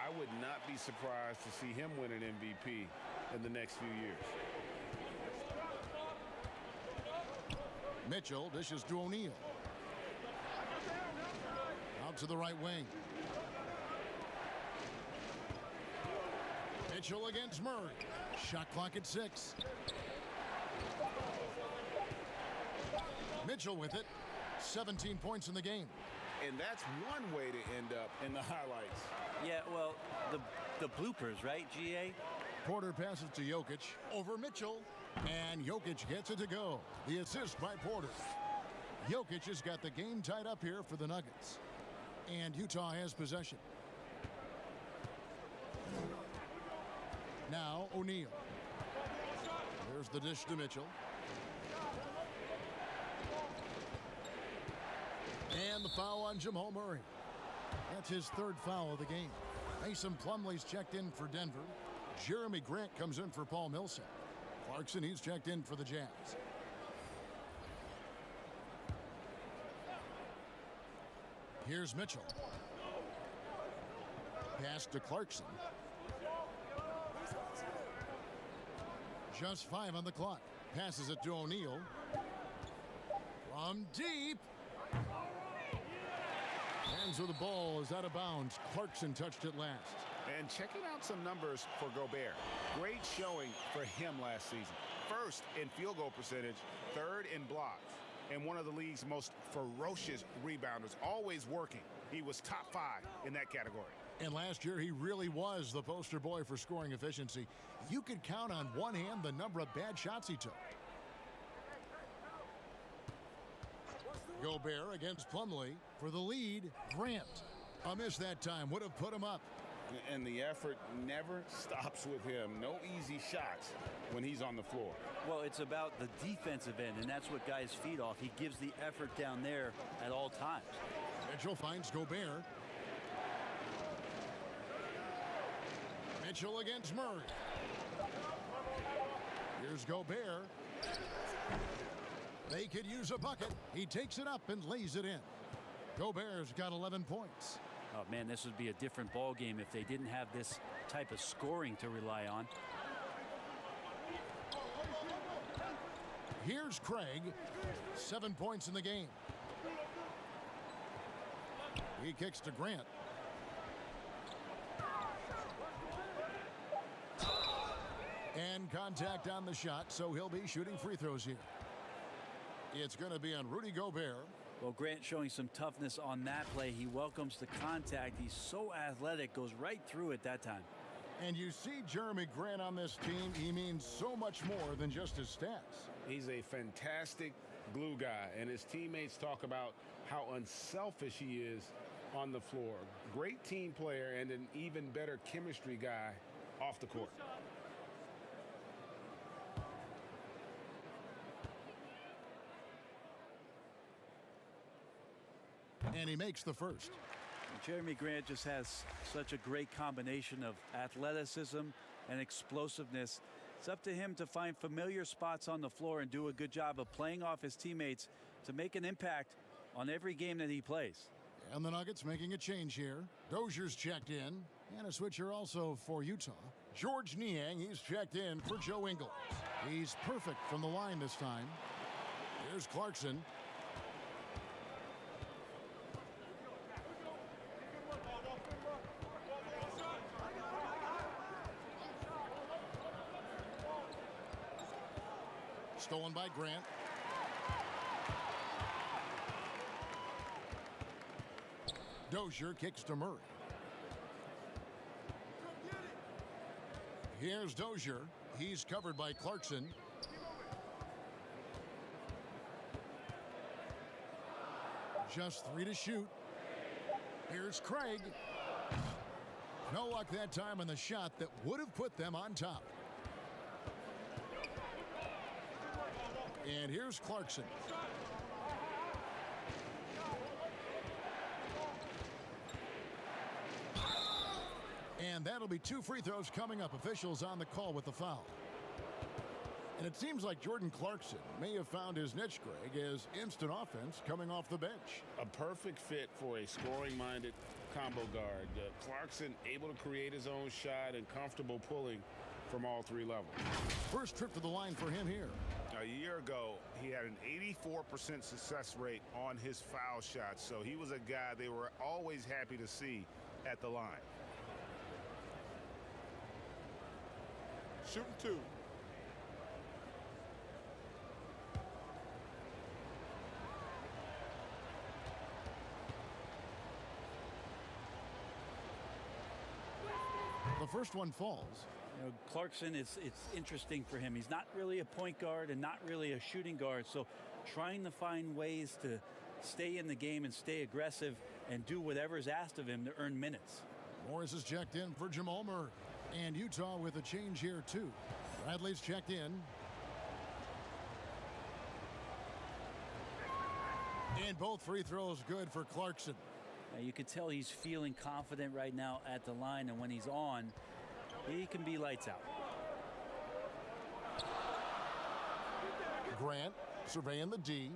I would not be surprised to see him win an MVP in the next few years. Mitchell dishes to O'Neal. Out to the right wing. Mitchell against Murray. Shot clock at 6. Mitchell with it. 17 points in the game. And that's one way to end up in the highlights. Yeah, well, the bloopers, right, GA? Porter passes to Jokic over Mitchell, and Jokic gets it to go. The assist by Porter. Jokic has got the game tied up here for the Nuggets, and Utah has possession. Now O'Neal. There's the dish to Mitchell. And the foul on Jamal Murray. That's his 3rd foul of the game. Mason Plumlee's checked in for Denver. Jeremy Grant comes in for Paul Millsap. Clarkson, he's checked in for the Jazz. Here's Mitchell. Pass to Clarkson. Just 5 on the clock. Passes it to O'Neal. From deep. Hands of the ball is out of bounds. Clarkson touched it last. And checking out some numbers for Gobert. Great showing for him last season. 1st in field goal percentage, 3rd in blocks, and one of the league's most ferocious rebounders, always working. He was top 5 in that category. And last year, he really was the poster boy for scoring efficiency. You could count on one hand the number of bad shots he took. Gobert against Plumlee for the lead. Grant. A miss that time would have put him up. And the effort never stops with him. No easy shots when he's on the floor. Well, it's about the defensive end, and that's what guys feed off. He gives the effort down there at all times. Mitchell finds Gobert. Mitchell against Murray. Here's Gobert. They could use a bucket. He takes it up and lays it in. Gobert's got 11 points. Oh, man, this would be a different ball game if they didn't have this type of scoring to rely on. Here's Craig. 7 points in the game. He kicks to Grant. And contact on the shot, so he'll be shooting free throws here. It's going to be on Rudy Gobert. Well, Grant showing some toughness on that play. He welcomes the contact. He's so athletic, goes right through it that time. And you see Jeremy Grant on this team. He means so much more than just his stats. He's a fantastic glue guy, and his teammates talk about how unselfish he is on the floor. Great team player and an even better chemistry guy off the court. And he makes the first. Jeremy Grant just has such a great combination of athleticism and explosiveness. It's up to him to find familiar spots on the floor and do a good job of playing off his teammates to make an impact on every game that he plays. And the Nuggets making a change here. Dozier's checked in. And a switcher also for Utah. George Niang, he's checked in for Joe Ingles. He's perfect from the line this time. Here's Clarkson. Stolen by Grant. Dozier kicks to Murray. Here's Dozier. He's covered by Clarkson. Just 3 to shoot. Here's Craig. No luck that time on the shot that would have put them on top. And here's Clarkson. And that'll be 2 free throws coming up. Officials on the call with the foul. And it seems like Jordan Clarkson may have found his niche, Greg, as instant offense coming off the bench. A perfect fit for a scoring-minded combo guard. Clarkson able to create his own shot and comfortable pulling from all 3 levels. First trip to the line for him here. A year ago, he had an 84% success rate on his foul shots, so he was a guy they were always happy to see at the line. Shooting 2. The first one falls. You know, Clarkson, it's interesting for him. He's not really a point guard and not really a shooting guard, so trying to find ways to stay in the game and stay aggressive and do whatever's asked of him to earn minutes. Morris is checked in for Jamal Murray. And Utah with a change here, too. Bradley's checked in. And both free throws good for Clarkson. You could tell he's feeling confident right now at the line, and when he's on, he can be lights out. Grant surveying the D.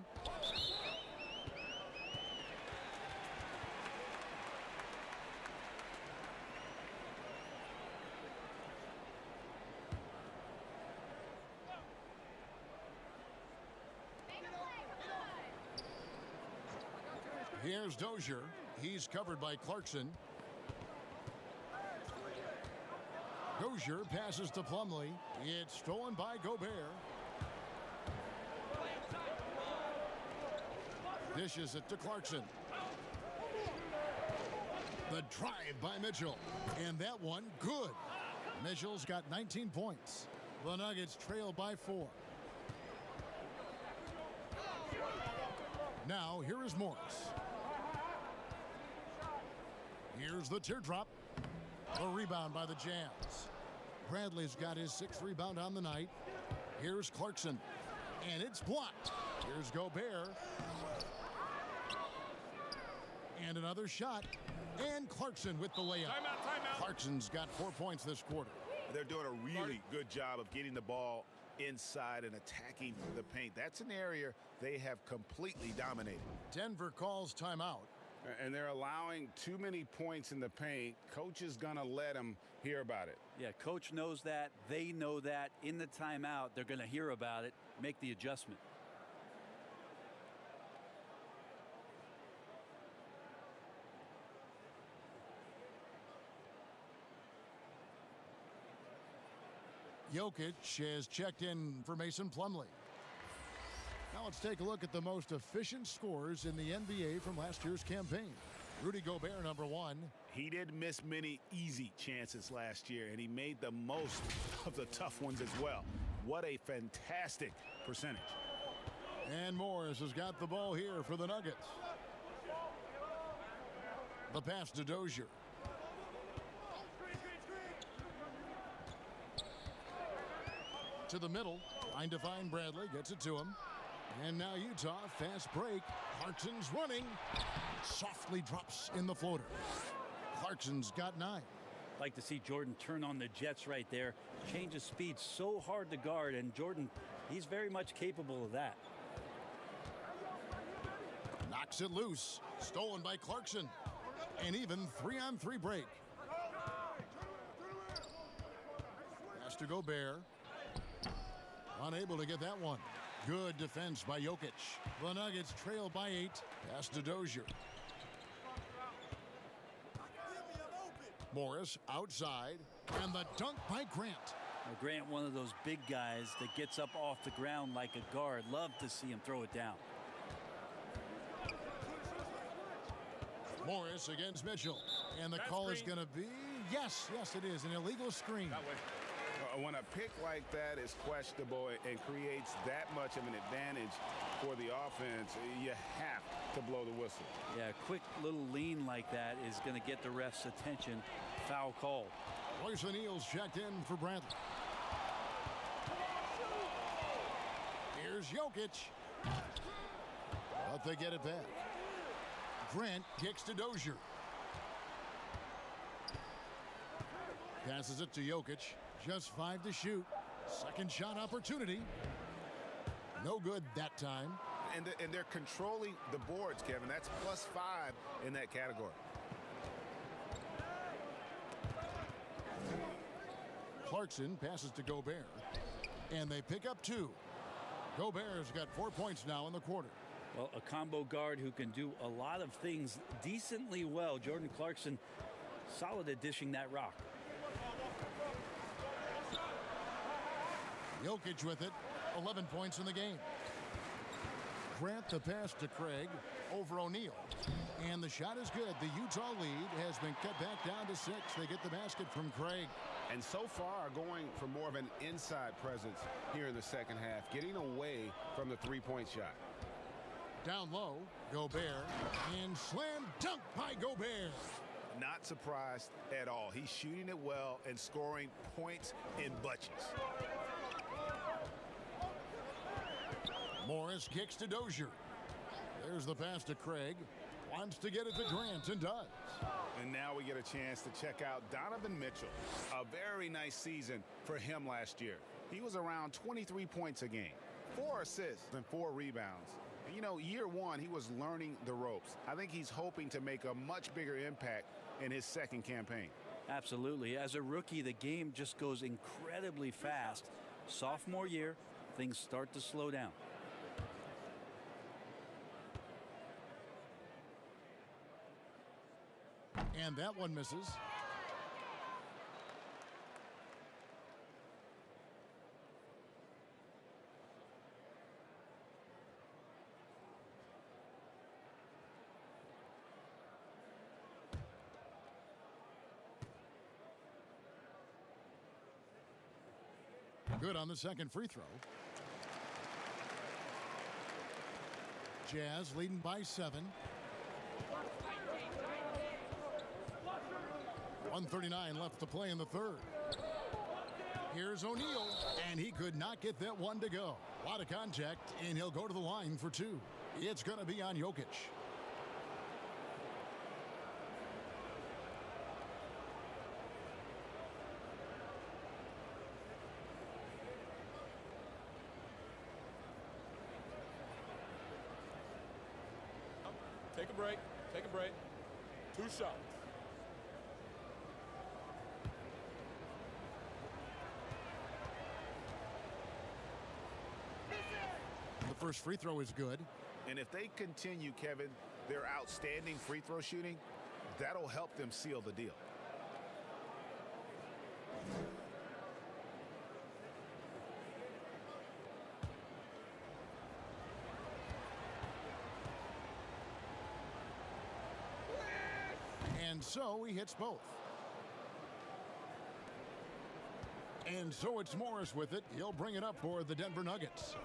Here's Dozier. He's covered by Clarkson. Dozier passes to Plumlee. It's stolen by Gobert. Dishes it to Clarkson. The drive by Mitchell. And that one, good. Mitchell's got 19 points. The Nuggets trail by 4. Now, here is Morris. Here's the teardrop. The rebound by the Jazz. Bradley's got his 6th rebound on the night. Here's Clarkson. And it's blocked. Here's Gobert. And another shot. And Clarkson with the layup. Timeout. Clarkson's got 4 points this quarter. They're doing a really good job of getting the ball inside and attacking the paint. That's an area they have completely dominated. Denver calls timeout. And they're allowing too many points in the paint. Coach is going to let them hear about it. Yeah, coach knows that. They know that. In the timeout, they're going to hear about it, make the adjustment. Jokic has checked in for Mason Plumlee. Now let's take a look at the most efficient scorers in the NBA from last year's campaign. Rudy Gobert, number 1. He didn't miss many easy chances last year, and he made the most of the tough ones as well. What a fantastic percentage. And Morris has got the ball here for the Nuggets. The pass to Dozier. To the middle, trying to find Bradley, gets it to him. And now Utah, fast break. Clarkson's running. Softly drops in the floater. Clarkson's got 9. Like to see Jordan turn on the Jets right there. Change of speed so hard to guard, and Jordan, he's very much capable of that. Knocks it loose. Stolen by Clarkson. And even 3-on-3 break. Pass to Gobert. Unable to get that one. Good defense by Jokic. The Nuggets trail by 8. Pass to Dozier. Morris outside. And the dunk by Grant. Now, Grant, one of those big guys that gets up off the ground like a guard. Love to see him throw it down. Morris against Mitchell. And the call is going to be, yes, it is, an illegal screen. When a pick like that is questionable and creates that much of an advantage for the offense, you have to blow the whistle. Yeah, a quick little lean like that is going to get the ref's attention. Foul call. Royce O'Neal's checked in for Bradley. Here's Jokic. But they get it back. Grant kicks to Dozier. Passes it to Jokic. Just 5 to shoot. Second shot opportunity. No good that time. And they're controlling the boards, Kevin. That's +5 in that category. Clarkson passes to Gobert. And they pick up 2. Gobert's got 4 points now in the quarter. Well, a combo guard who can do a lot of things decently well. Jordan Clarkson, solid at dishing that rock. Jokic with it, 11 points in the game. Grant the pass to Craig over O'Neal. And the shot is good. The Utah lead has been cut back down to 6. They get the basket from Craig. And so far going for more of an inside presence here in the second half, getting away from the three-point shot. Down low, Gobert, and slam dunk by Gobert. Not surprised at all. He's shooting it well and scoring points in bunches. Morris kicks to Dozier. There's the pass to Craig. Wants to get it to Grant and does. And now we get a chance to check out Donovan Mitchell. A very nice season for him last year. He was around 23 points a game, 4 assists and 4 rebounds. And you know, year one, he was learning the ropes. I think he's hoping to make a much bigger impact in his second campaign. Absolutely. As a rookie, the game just goes incredibly fast. Sophomore year, things start to slow down. And that one misses. Good on the second free throw. Jazz leading by 7. 1:39 left to play in the third. Here's O'Neal, and he could not get that one to go. A lot of contact, and he'll go to the line for 2. It's going to be on Jokic. Take a break. Take a break. 2 shots. The first free throw is good. And if they continue, Kevin, their outstanding free throw shooting, that'll help them seal the deal. And so he hits both. And so it's Morris with it. He'll bring it up for the Denver Nuggets.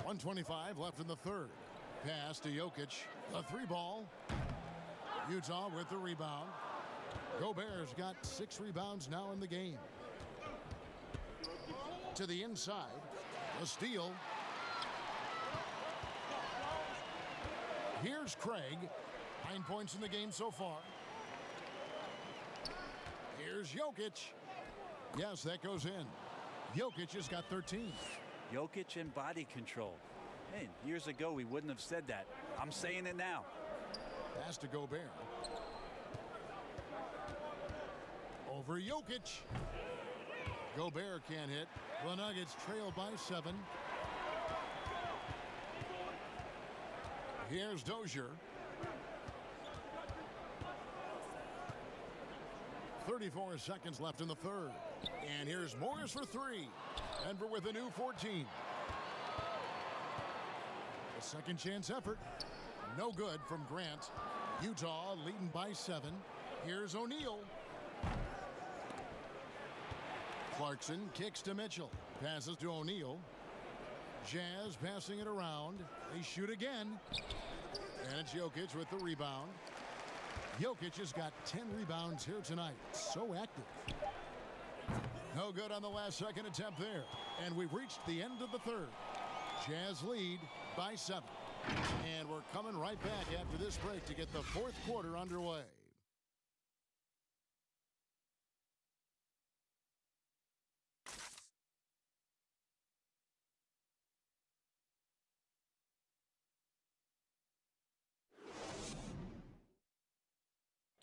1:25 left in the third. Pass to Jokic. The 3-ball. Utah with the rebound. Gobert's got 6 rebounds now in the game. To the inside. A steal. Here's Craig. 9 points in the game so far. Here's Jokic. Yes, that goes in. Jokic has got 13. Jokic and body control. Hey, years ago we wouldn't have said that. I'm saying it now. Pass to Gobert. Over Jokic. Gobert can't hit. The Nuggets trail by 7. Here's Dozier. 34 seconds left in the third. And here's Morris for 3. Denver with a new 14. A second chance effort. No good from Grant. Utah leading by 7. Here's O'Neal. Clarkson kicks to Mitchell. Passes to O'Neal. Jazz passing it around. They shoot again. And it's Jokic with the rebound. Jokic has got 10 rebounds here tonight. So active. No good on the last second attempt there. And we've reached the end of the third. Jazz lead by 7. And we're coming right back after this break to get the fourth quarter underway.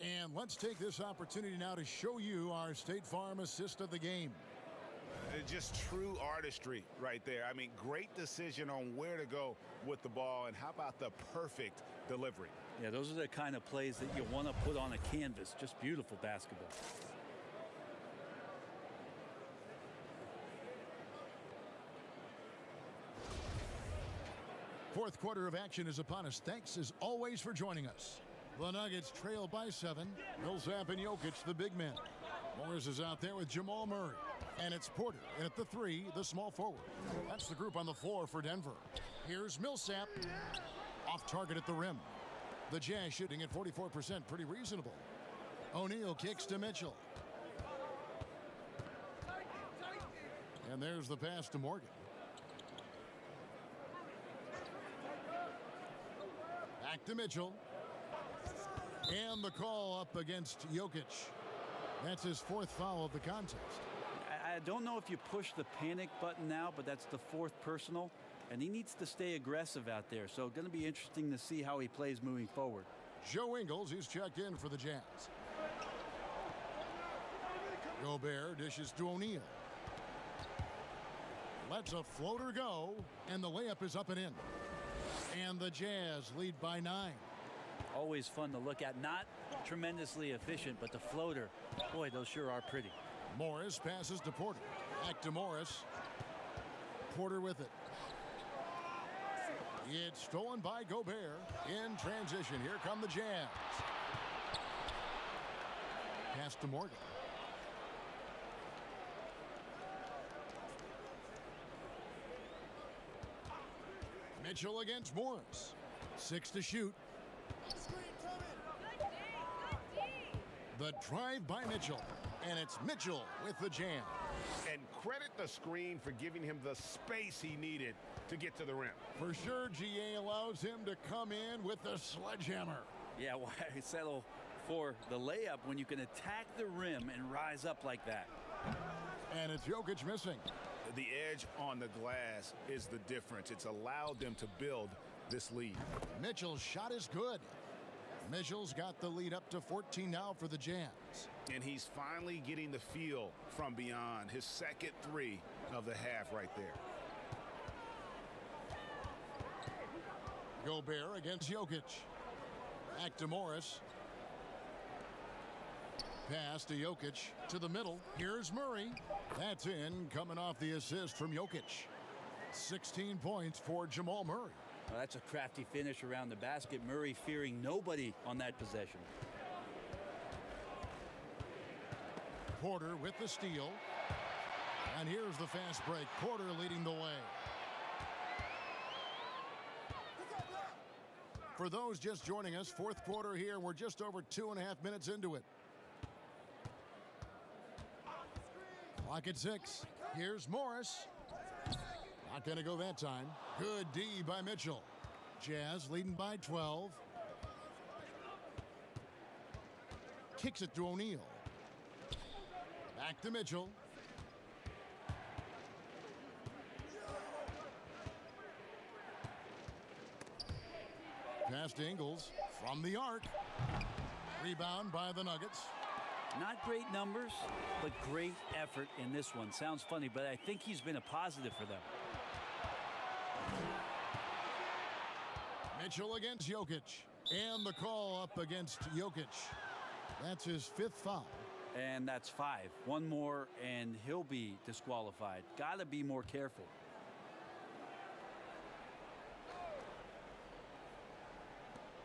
And let's take this opportunity now to show you our State Farm assist of the game. Just true artistry right there. I mean, great decision on where to go with the ball, and how about the perfect delivery? Yeah, those are the kind of plays that you want to put on a canvas. Just beautiful basketball. Fourth quarter of action is upon us. Thanks as always for joining us. The Nuggets trail by 7. Millsap and Jokic, the big men. Morris is out there with Jamal Murray. And it's Porter. And at the 3, the small forward. That's the group on the floor for Denver. Here's Millsap. Off target at the rim. The Jazz shooting at 44%. Pretty reasonable. O'Neal kicks to Mitchell. And there's the pass to Morgan. Back to Mitchell. And the call up against Jokic. That's his 4th foul of the contest. I don't know if you push the panic button now, but that's the 4th personal, and he needs to stay aggressive out there. So going to be interesting to see how he plays moving forward. Joe Ingles, he's checked in for the Jazz. Gobert dishes to O'Neal. Lets a floater go, and the layup is up and in. And the Jazz lead by 9. Always fun to look at. Not tremendously efficient, but the floater, boy, those sure are pretty. Morris passes to Porter. Back to Morris. Porter with it. It's stolen by Gobert. In transition, here come the Jazz. Pass to Morgan. Mitchell against Morris. 6 to shoot. The drive by Mitchell. And it's Mitchell with the jam. And credit the screen for giving him the space he needed to get to the rim. For sure, GA allows him to come in with the sledgehammer. Yeah, why settle for the layup when you can attack the rim and rise up like that? And it's Jokic missing. The edge on the glass is the difference. It's allowed them to build this lead. Mitchell's shot is good. Mitchell's got the lead up to 14 now for the Jazz. And he's finally getting the feel from beyond. His second 3 of the half right there. Gobert against Jokic. Back to Morris. Pass to Jokic to the middle. Here's Murray. That's in, coming off the assist from Jokic. 16 points for Jamal Murray. Well, that's a crafty finish around the basket. Murray fearing nobody on that possession. Porter with the steal. And here's the fast break. Porter leading the way. For those just joining us, fourth quarter here. We're just over 2.5 minutes into it. Clock at 6. Here's Morris. Not going to go that time. Good D by Mitchell. Jazz leading by 12. Kicks it to O'Neal. Back to Mitchell. Pass to Ingles from the arc. Rebound by the Nuggets. Not great numbers, but great effort in this one. Sounds funny, but I think he's been a positive for them. Mitchell against Jokic. And the call up against Jokic. That's his 5th foul. And that's 5. One more, and he'll be disqualified. Got to be more careful.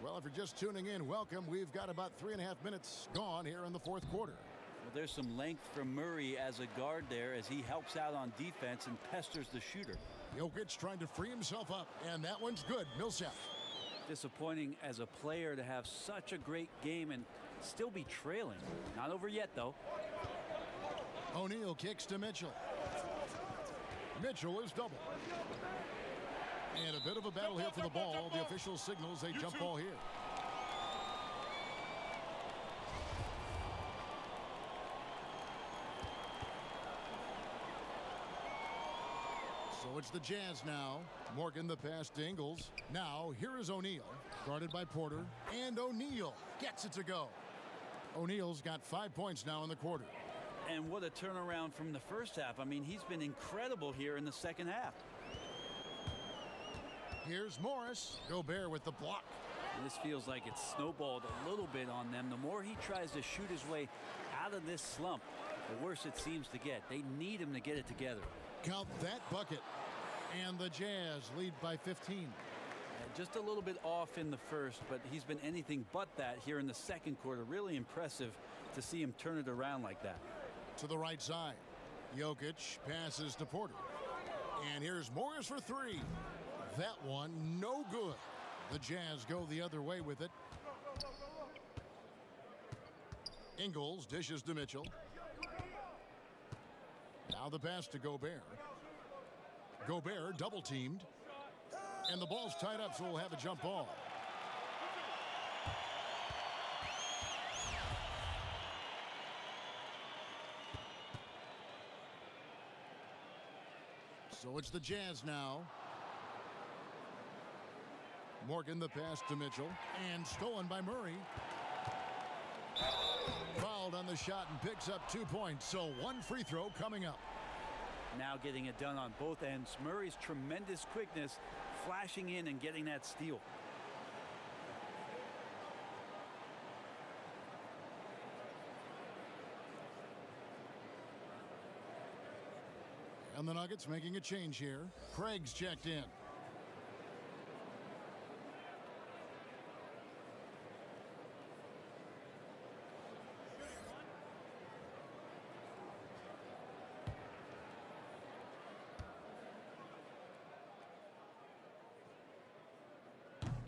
Well, if you're just tuning in, welcome. We've got about 3.5 minutes gone here in the fourth quarter. Well, there's some length from Murray as a guard there as he helps out on defense and pesters the shooter. Jokic trying to free himself up, and that one's good. Millsap. Disappointing as a player to have such a great game and still be trailing. Not over yet, though. O'Neal kicks to Mitchell. Mitchell is double. And a bit of a battle here for the ball. The official signals a jump ball here. So it's the Jazz now. Morgan the pass to Ingles. Now here is O'Neal. Guarded by Porter. And O'Neal gets it to go. O'Neal's got 5 points now in the quarter. And what a turnaround from the first half. I mean, he's been incredible here in the second half. Here's Morris. Gobert with the block. And this feels like it's snowballed a little bit on them. The more he tries to shoot his way out of this slump, the worse it seems to get. They need him to get it together. Count that bucket. And the Jazz lead by 15. Just a little bit off in the first, but he's been anything but that here in the second quarter. Really impressive to see him turn it around like that. To the right side. Jokic passes to Porter. And here's Morris for three. That one, no good. The Jazz go the other way with it. Ingles dishes to Mitchell. Now the pass to Gobert. Gobert double teamed. And the ball's tied up, so we'll have a jump ball. So it's the Jazz now. Morgan the pass to Mitchell. And stolen by Murray. Fouled on the shot and picks up 2 points. So one free throw coming up. Now getting it done on both ends. Murray's tremendous quickness flashing in and getting that steal. And the Nuggets making a change here. Craig's checked in.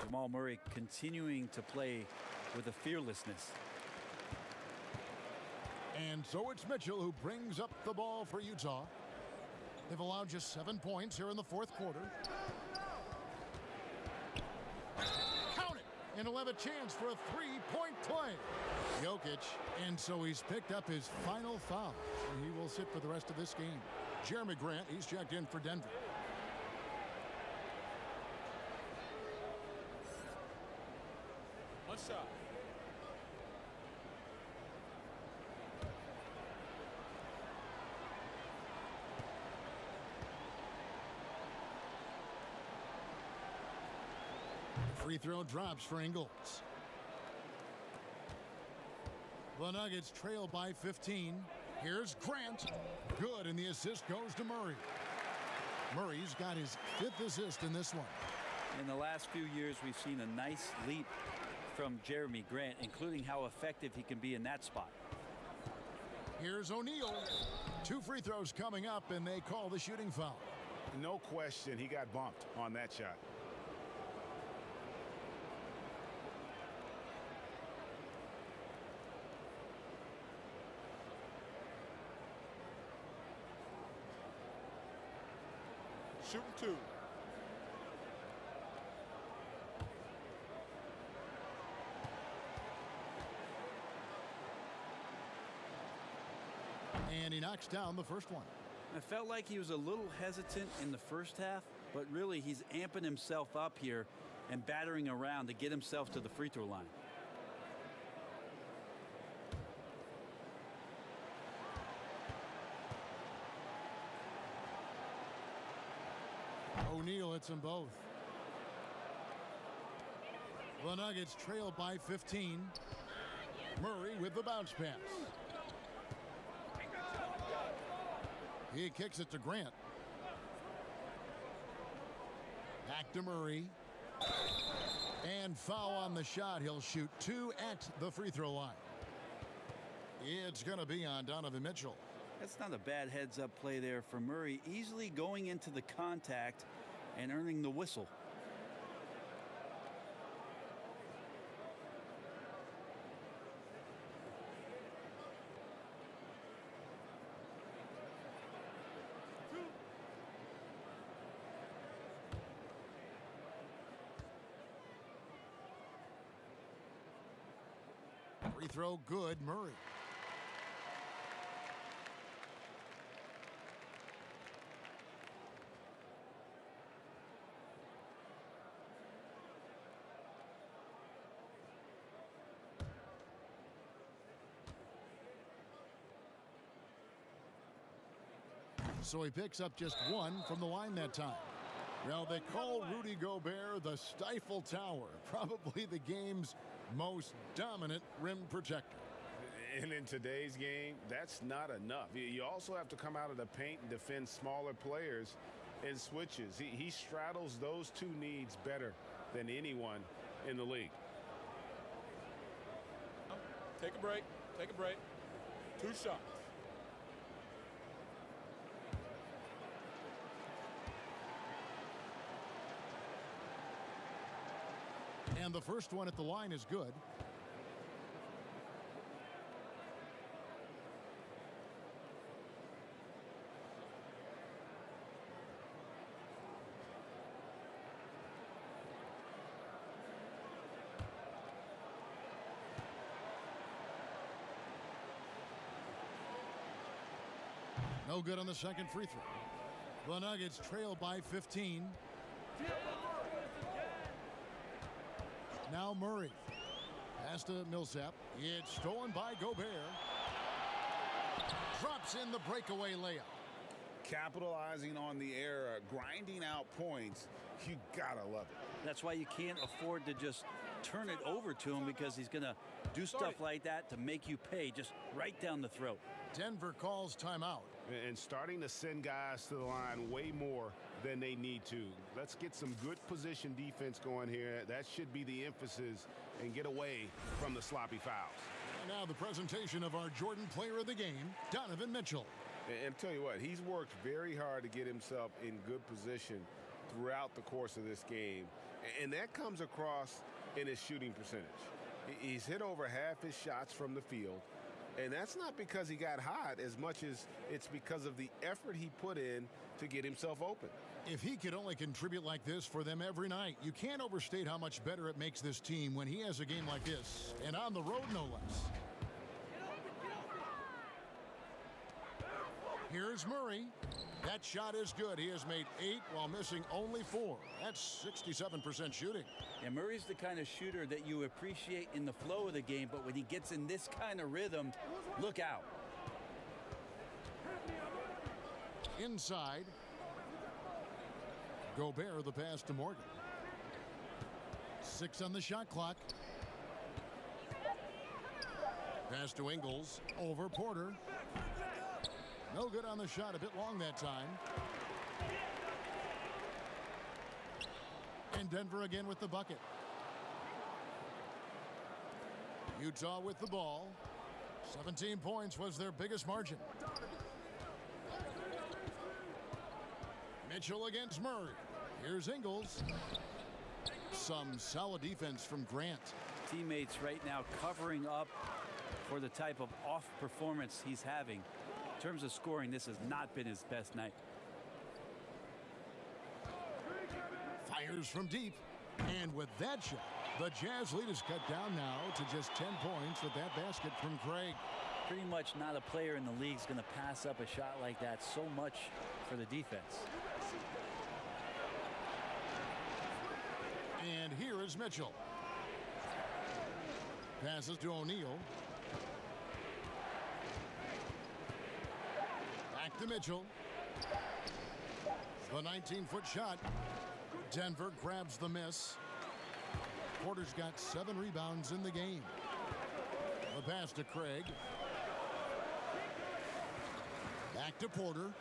Jamal Murray continuing to play with a fearlessness. And so it's Mitchell who brings up the ball for Utah. They've allowed just 7 points here in the fourth quarter. Count it! And he'll have a chance for a three-point play. Jokic, and so he's picked up his final foul. And he will sit for the rest of this game. Jeremy Grant, he's checked in for Denver. One shot. Free throw drops for Ingles. The Nuggets trail by 15. Here's Grant. Good, and the assist goes to Murray. Murray's got his 5th assist in this one. In the last few years, we've seen a nice leap from Jeremy Grant, including how effective he can be in that spot. Here's O'Neal. 2 free throws coming up, and they call the shooting foul. No question, he got bumped on that shot. Shooting 2. And he knocks down the first one. I felt like he was a little hesitant in the first half, but really he's amping himself up here and battering around to get himself to the free throw line. O'Neal hits them both. The Nuggets trail by 15. Murray with the bounce pass. He kicks it to Grant. Back to Murray. And foul on the shot. He'll shoot 2 at the free throw line. It's going to be on Donovan Mitchell. That's not a bad heads-up play there for Murray, easily going into the contact and earning the whistle. Free throw good, Murray. So he picks up just one from the line that time. Well, they call Rudy Gobert the Stifle Tower, probably the game's most dominant rim protector. And in today's game, that's not enough. You also have to come out of the paint and defend smaller players in switches. He straddles those two needs better than anyone in the league. Take a break. Take a break. 2 shots. And the first one at the line is good. No good on the second free throw. The Nuggets trail by 15. Now Murray. Pass to Millsap. It's stolen by Gobert. Drops in the breakaway layup. Capitalizing on the error, grinding out points, you gotta love it. That's why you can't afford to just turn it over to him, because he's going to do stuff like that to make you pay just right down the throat. Denver calls timeout. And starting to send guys to the line way more than they need to. Let's get some good position defense going here. That should be the emphasis, and get away from the sloppy fouls. And now the presentation of our Jordan Player of the Game, Donovan Mitchell. And tell you what, he's worked very hard to get himself in good position throughout the course of this game. And that comes across in his shooting percentage. He's hit over half his shots from the field. And that's not because he got hot as much as it's because of the effort he put in to get himself open. If he could only contribute like this for them every night, you can't overstate how much better it makes this team when he has a game like this, and on the road no less. Here's Murray. That shot is good. He has made 8 while missing only 4. That's 67% shooting. And Murray's the kind of shooter that you appreciate in the flow of the game, but when he gets in this kind of rhythm, look out. Inside. Gobert, the pass to Morgan. 6 on the shot clock. Pass to Ingles. Over Porter. No good on the shot. A bit long that time. And Denver again with the bucket. Utah with the ball. 17 points was their biggest margin. Mitchell against Murray. Here's Ingles. Some solid defense from Grant. Teammates right now covering up for the type of off performance he's having. In terms of scoring, this has not been his best night. Fires from deep. And with that shot, the Jazz lead is cut down now to just 10 points with that basket from Craig. Pretty much not a player in the league is going to pass up a shot like that so much for the defense. And here is Mitchell. Passes to O'Neal. Back to Mitchell. The 19-foot shot. Denver grabs the miss. Porter's got 7 rebounds in the game. The pass to Craig. Back to Porter.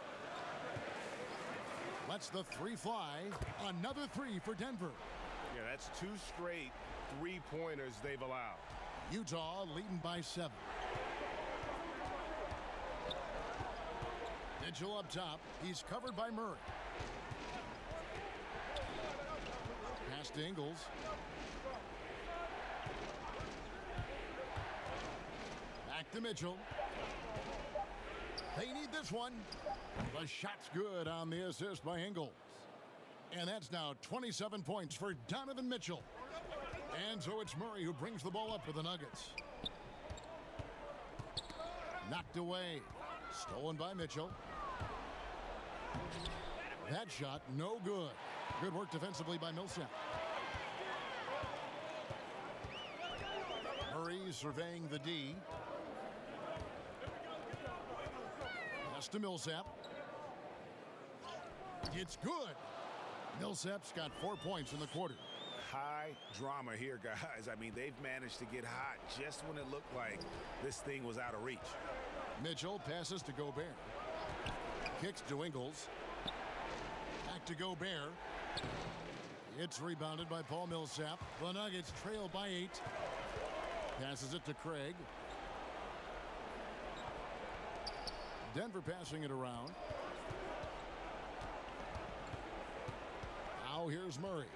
Lets the 3 fly. Another 3 for Denver. Yeah, that's 2 straight 3-pointers they've allowed. Utah leading by 7. Mitchell up top. He's covered by Murray. Pass to Ingles. Back to Mitchell. They need this one. The shot's good on the assist by Ingles. And that's now 27 points for Donovan Mitchell. And so it's Murray who brings the ball up for the Nuggets. Knocked away. Stolen by Mitchell. That shot, no good. Good work defensively by Millsap. Murray surveying the D. Pass to Millsap. It's good. Millsap's got 4 points in the quarter. High drama here, guys. I mean, they've managed to get hot just when it looked like this thing was out of reach. Mitchell passes to Gobert. Kicks to Ingles. Back to Gobert. It's rebounded by Paul Millsap. The Nuggets trail by 8. Passes it to Craig. Denver passing it around. Now here's Murray.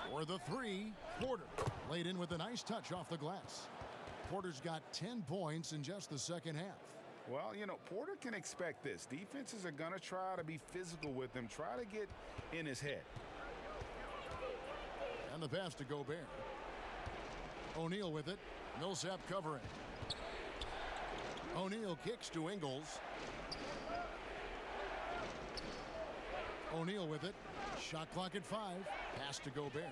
For the three, Porter. Laid in with a nice touch off the glass. Porter's got 10 points in just the second half. Well, you know, Porter can expect this. Defenses are going to try to be physical with him, try to get in his head. And the pass to Gobert. O'Neal with it. Millsap covering. O'Neal kicks to Ingles. O'Neal with it. Shot clock at 5. Pass to Gobert.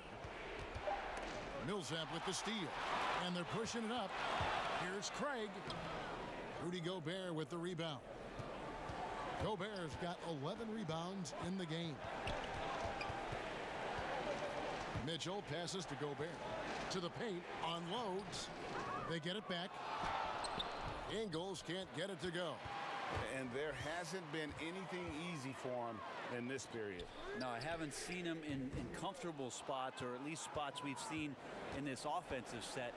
Millsap with the steal. And they're pushing it up. Here's Craig. Rudy Gobert with the rebound. Gobert's got 11 rebounds in the game. Mitchell passes to Gobert. To the paint. Unloads. They get it back. Ingles can't get it to go. And there hasn't been anything easy for him in this period. No, I haven't seen him in comfortable spots, or at least spots we've seen in this offensive set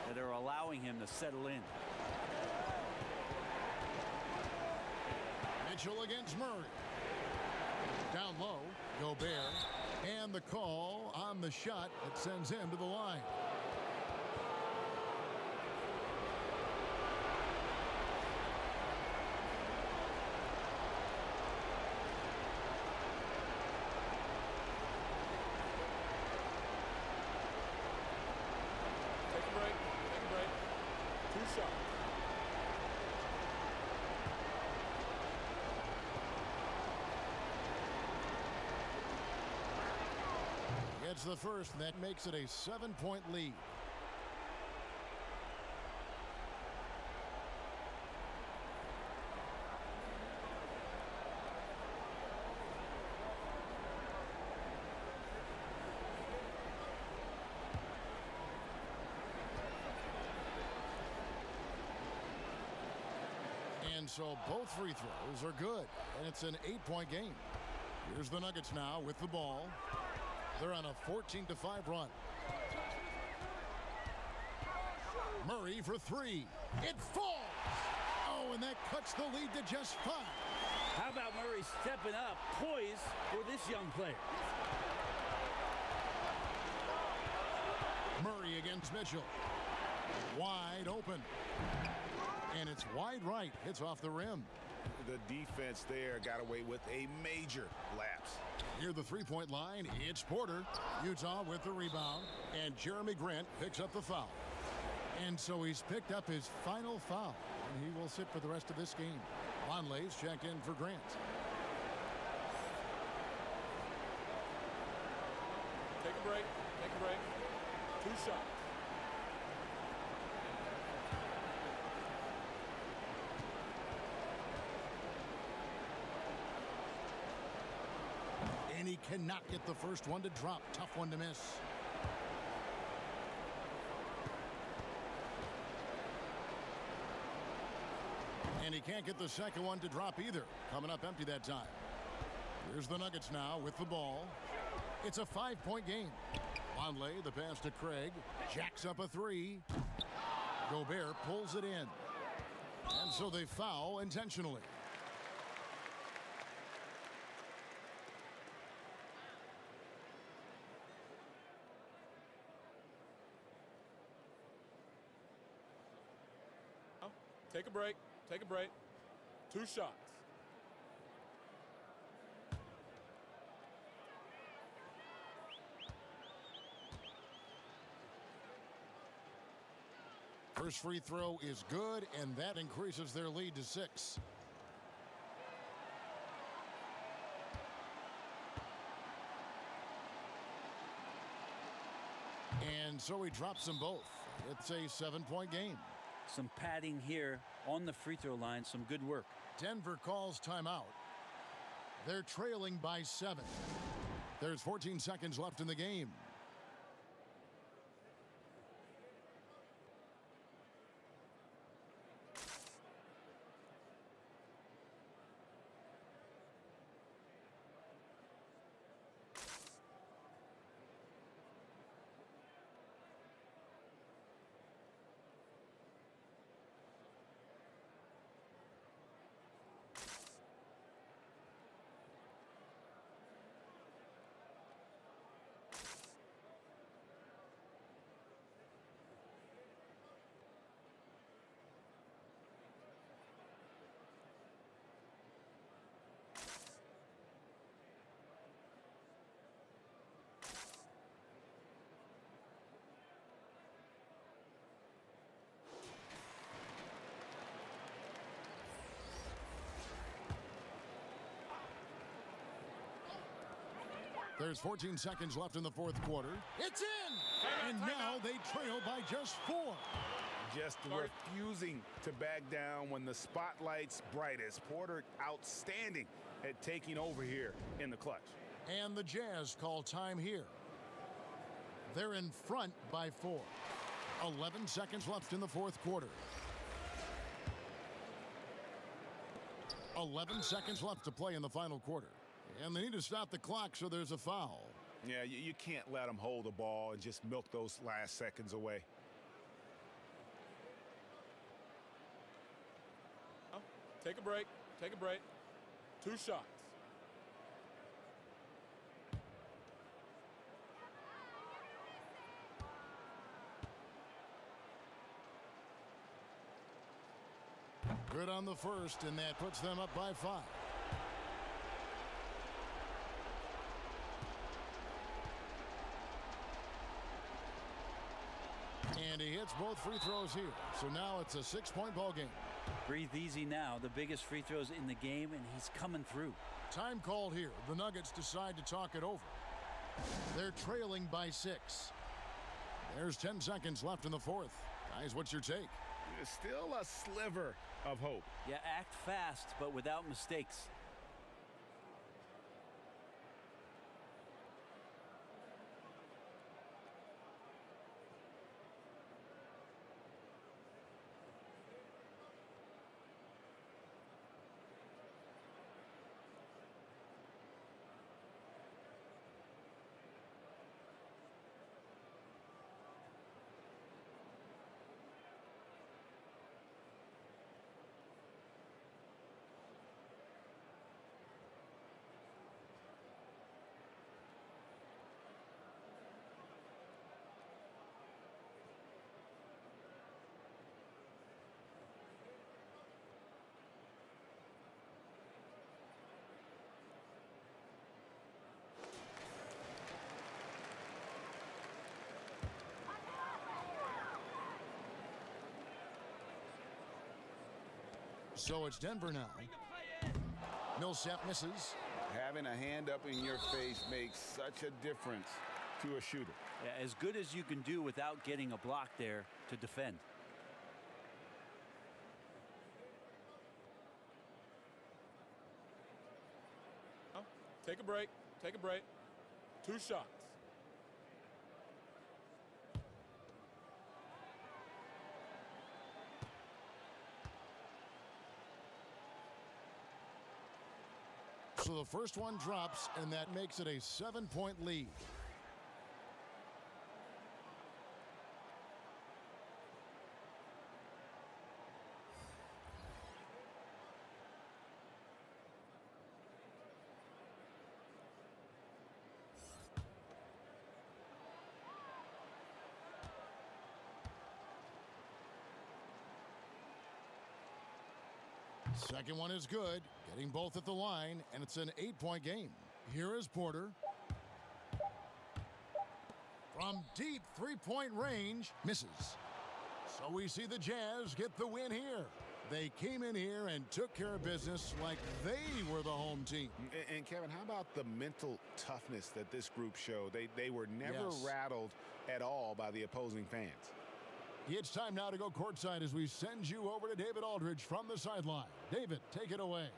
that are allowing him to settle in. Mitchell against Murray. Down low, Gobert. And the call on the shot that sends him to the line. It's the first, and that makes it a 7-point lead. And so both free throws are good, and it's an 8-point game. Here's the Nuggets now with the ball. They're on a 14-5 run. Murray for 3. It falls. Oh, and that cuts the lead to just 5. How about Murray stepping up, poised for this young player? Murray against Mitchell. Wide open. And it's wide right. Hits off the rim. The defense there got away with a major lapse. Near the three-point line, it's Porter. Utah with the rebound. And Jeremy Grant picks up the foul. And so he's picked up his final foul. And he will sit for the rest of this game. Longley's checked in for Grant. Take a break. Take a break. 2 shots. And he cannot get the first one to drop. Tough one to miss. And he can't get the second one to drop either. Coming up empty that time. Here's the Nuggets now with the ball. It's a 5-point game. Longley, the pass to Craig. Jacks up a 3. Gobert pulls it in. And so they foul intentionally. Take a break. Take a break. 2 shots. First free throw is good, and that increases their lead to 6. And so he drops them both. It's a 7-point game. Some padding here on the free throw line. Some good work. Denver calls timeout. They're trailing by 7. There's 14 seconds left in the game. There's 14 seconds left in the fourth quarter. It's in! And now they trail by just 4. Just refusing to back down when the spotlight's brightest. Porter outstanding at taking over here in the clutch. And the Jazz call time here. They're in front by 4. 11 seconds left in the fourth quarter. 11 seconds left to play in the final quarter. And they need to stop the clock, so there's a foul. Yeah, you can't let them hold the ball and just milk those last seconds away. Take a break. Take a break. 2 shots. Good on the first, and that puts them up by 5. And he hits both free throws here. So now it's a 6-point ball game. Breathe easy now. The biggest free throws in the game, and he's coming through. Time called here. The Nuggets decide to talk it over. They're trailing by 6. There's 10 seconds left in the fourth. Guys, what's your take? There's still a sliver of hope. Yeah, act fast, but without mistakes. So it's Denver now. Millsap misses. Having a hand up in your face makes such a difference to a shooter. Yeah, as good as you can do without getting a block there to defend. Take a break. Take a break. 2 shots. So the first one drops, and that makes it a 7-point lead. Second one is good, getting both at the line, and it's an 8-point game. Here is Porter. From deep 3-point range, misses. So we see the Jazz get the win here. They came in here and took care of business like they were the home team. And Kevin, how about the mental toughness that this group showed? They were never rattled at all by the opposing fans. It's time now to go courtside as we send you over to David Aldridge from the sideline. David, take it away.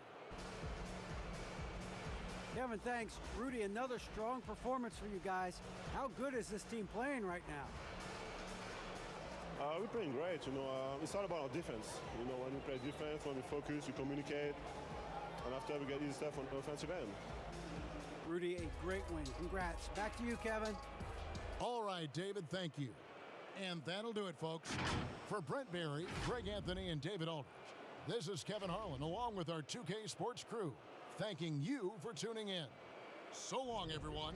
Kevin, thanks. Rudy, another strong performance for you guys. How good is this team playing right now? We're playing great. It's all about our defense. When we play defense, when we focus, we communicate, and after we get easy stuff on the offensive end. Rudy, a great win. Congrats. Back to you, Kevin. All right, David, thank you. And that'll do it, folks. For Brent Barry, Greg Anthony, and David Aldridge, this is Kevin Harlan, along with our 2K Sports crew, thanking you for tuning in. So long, everyone.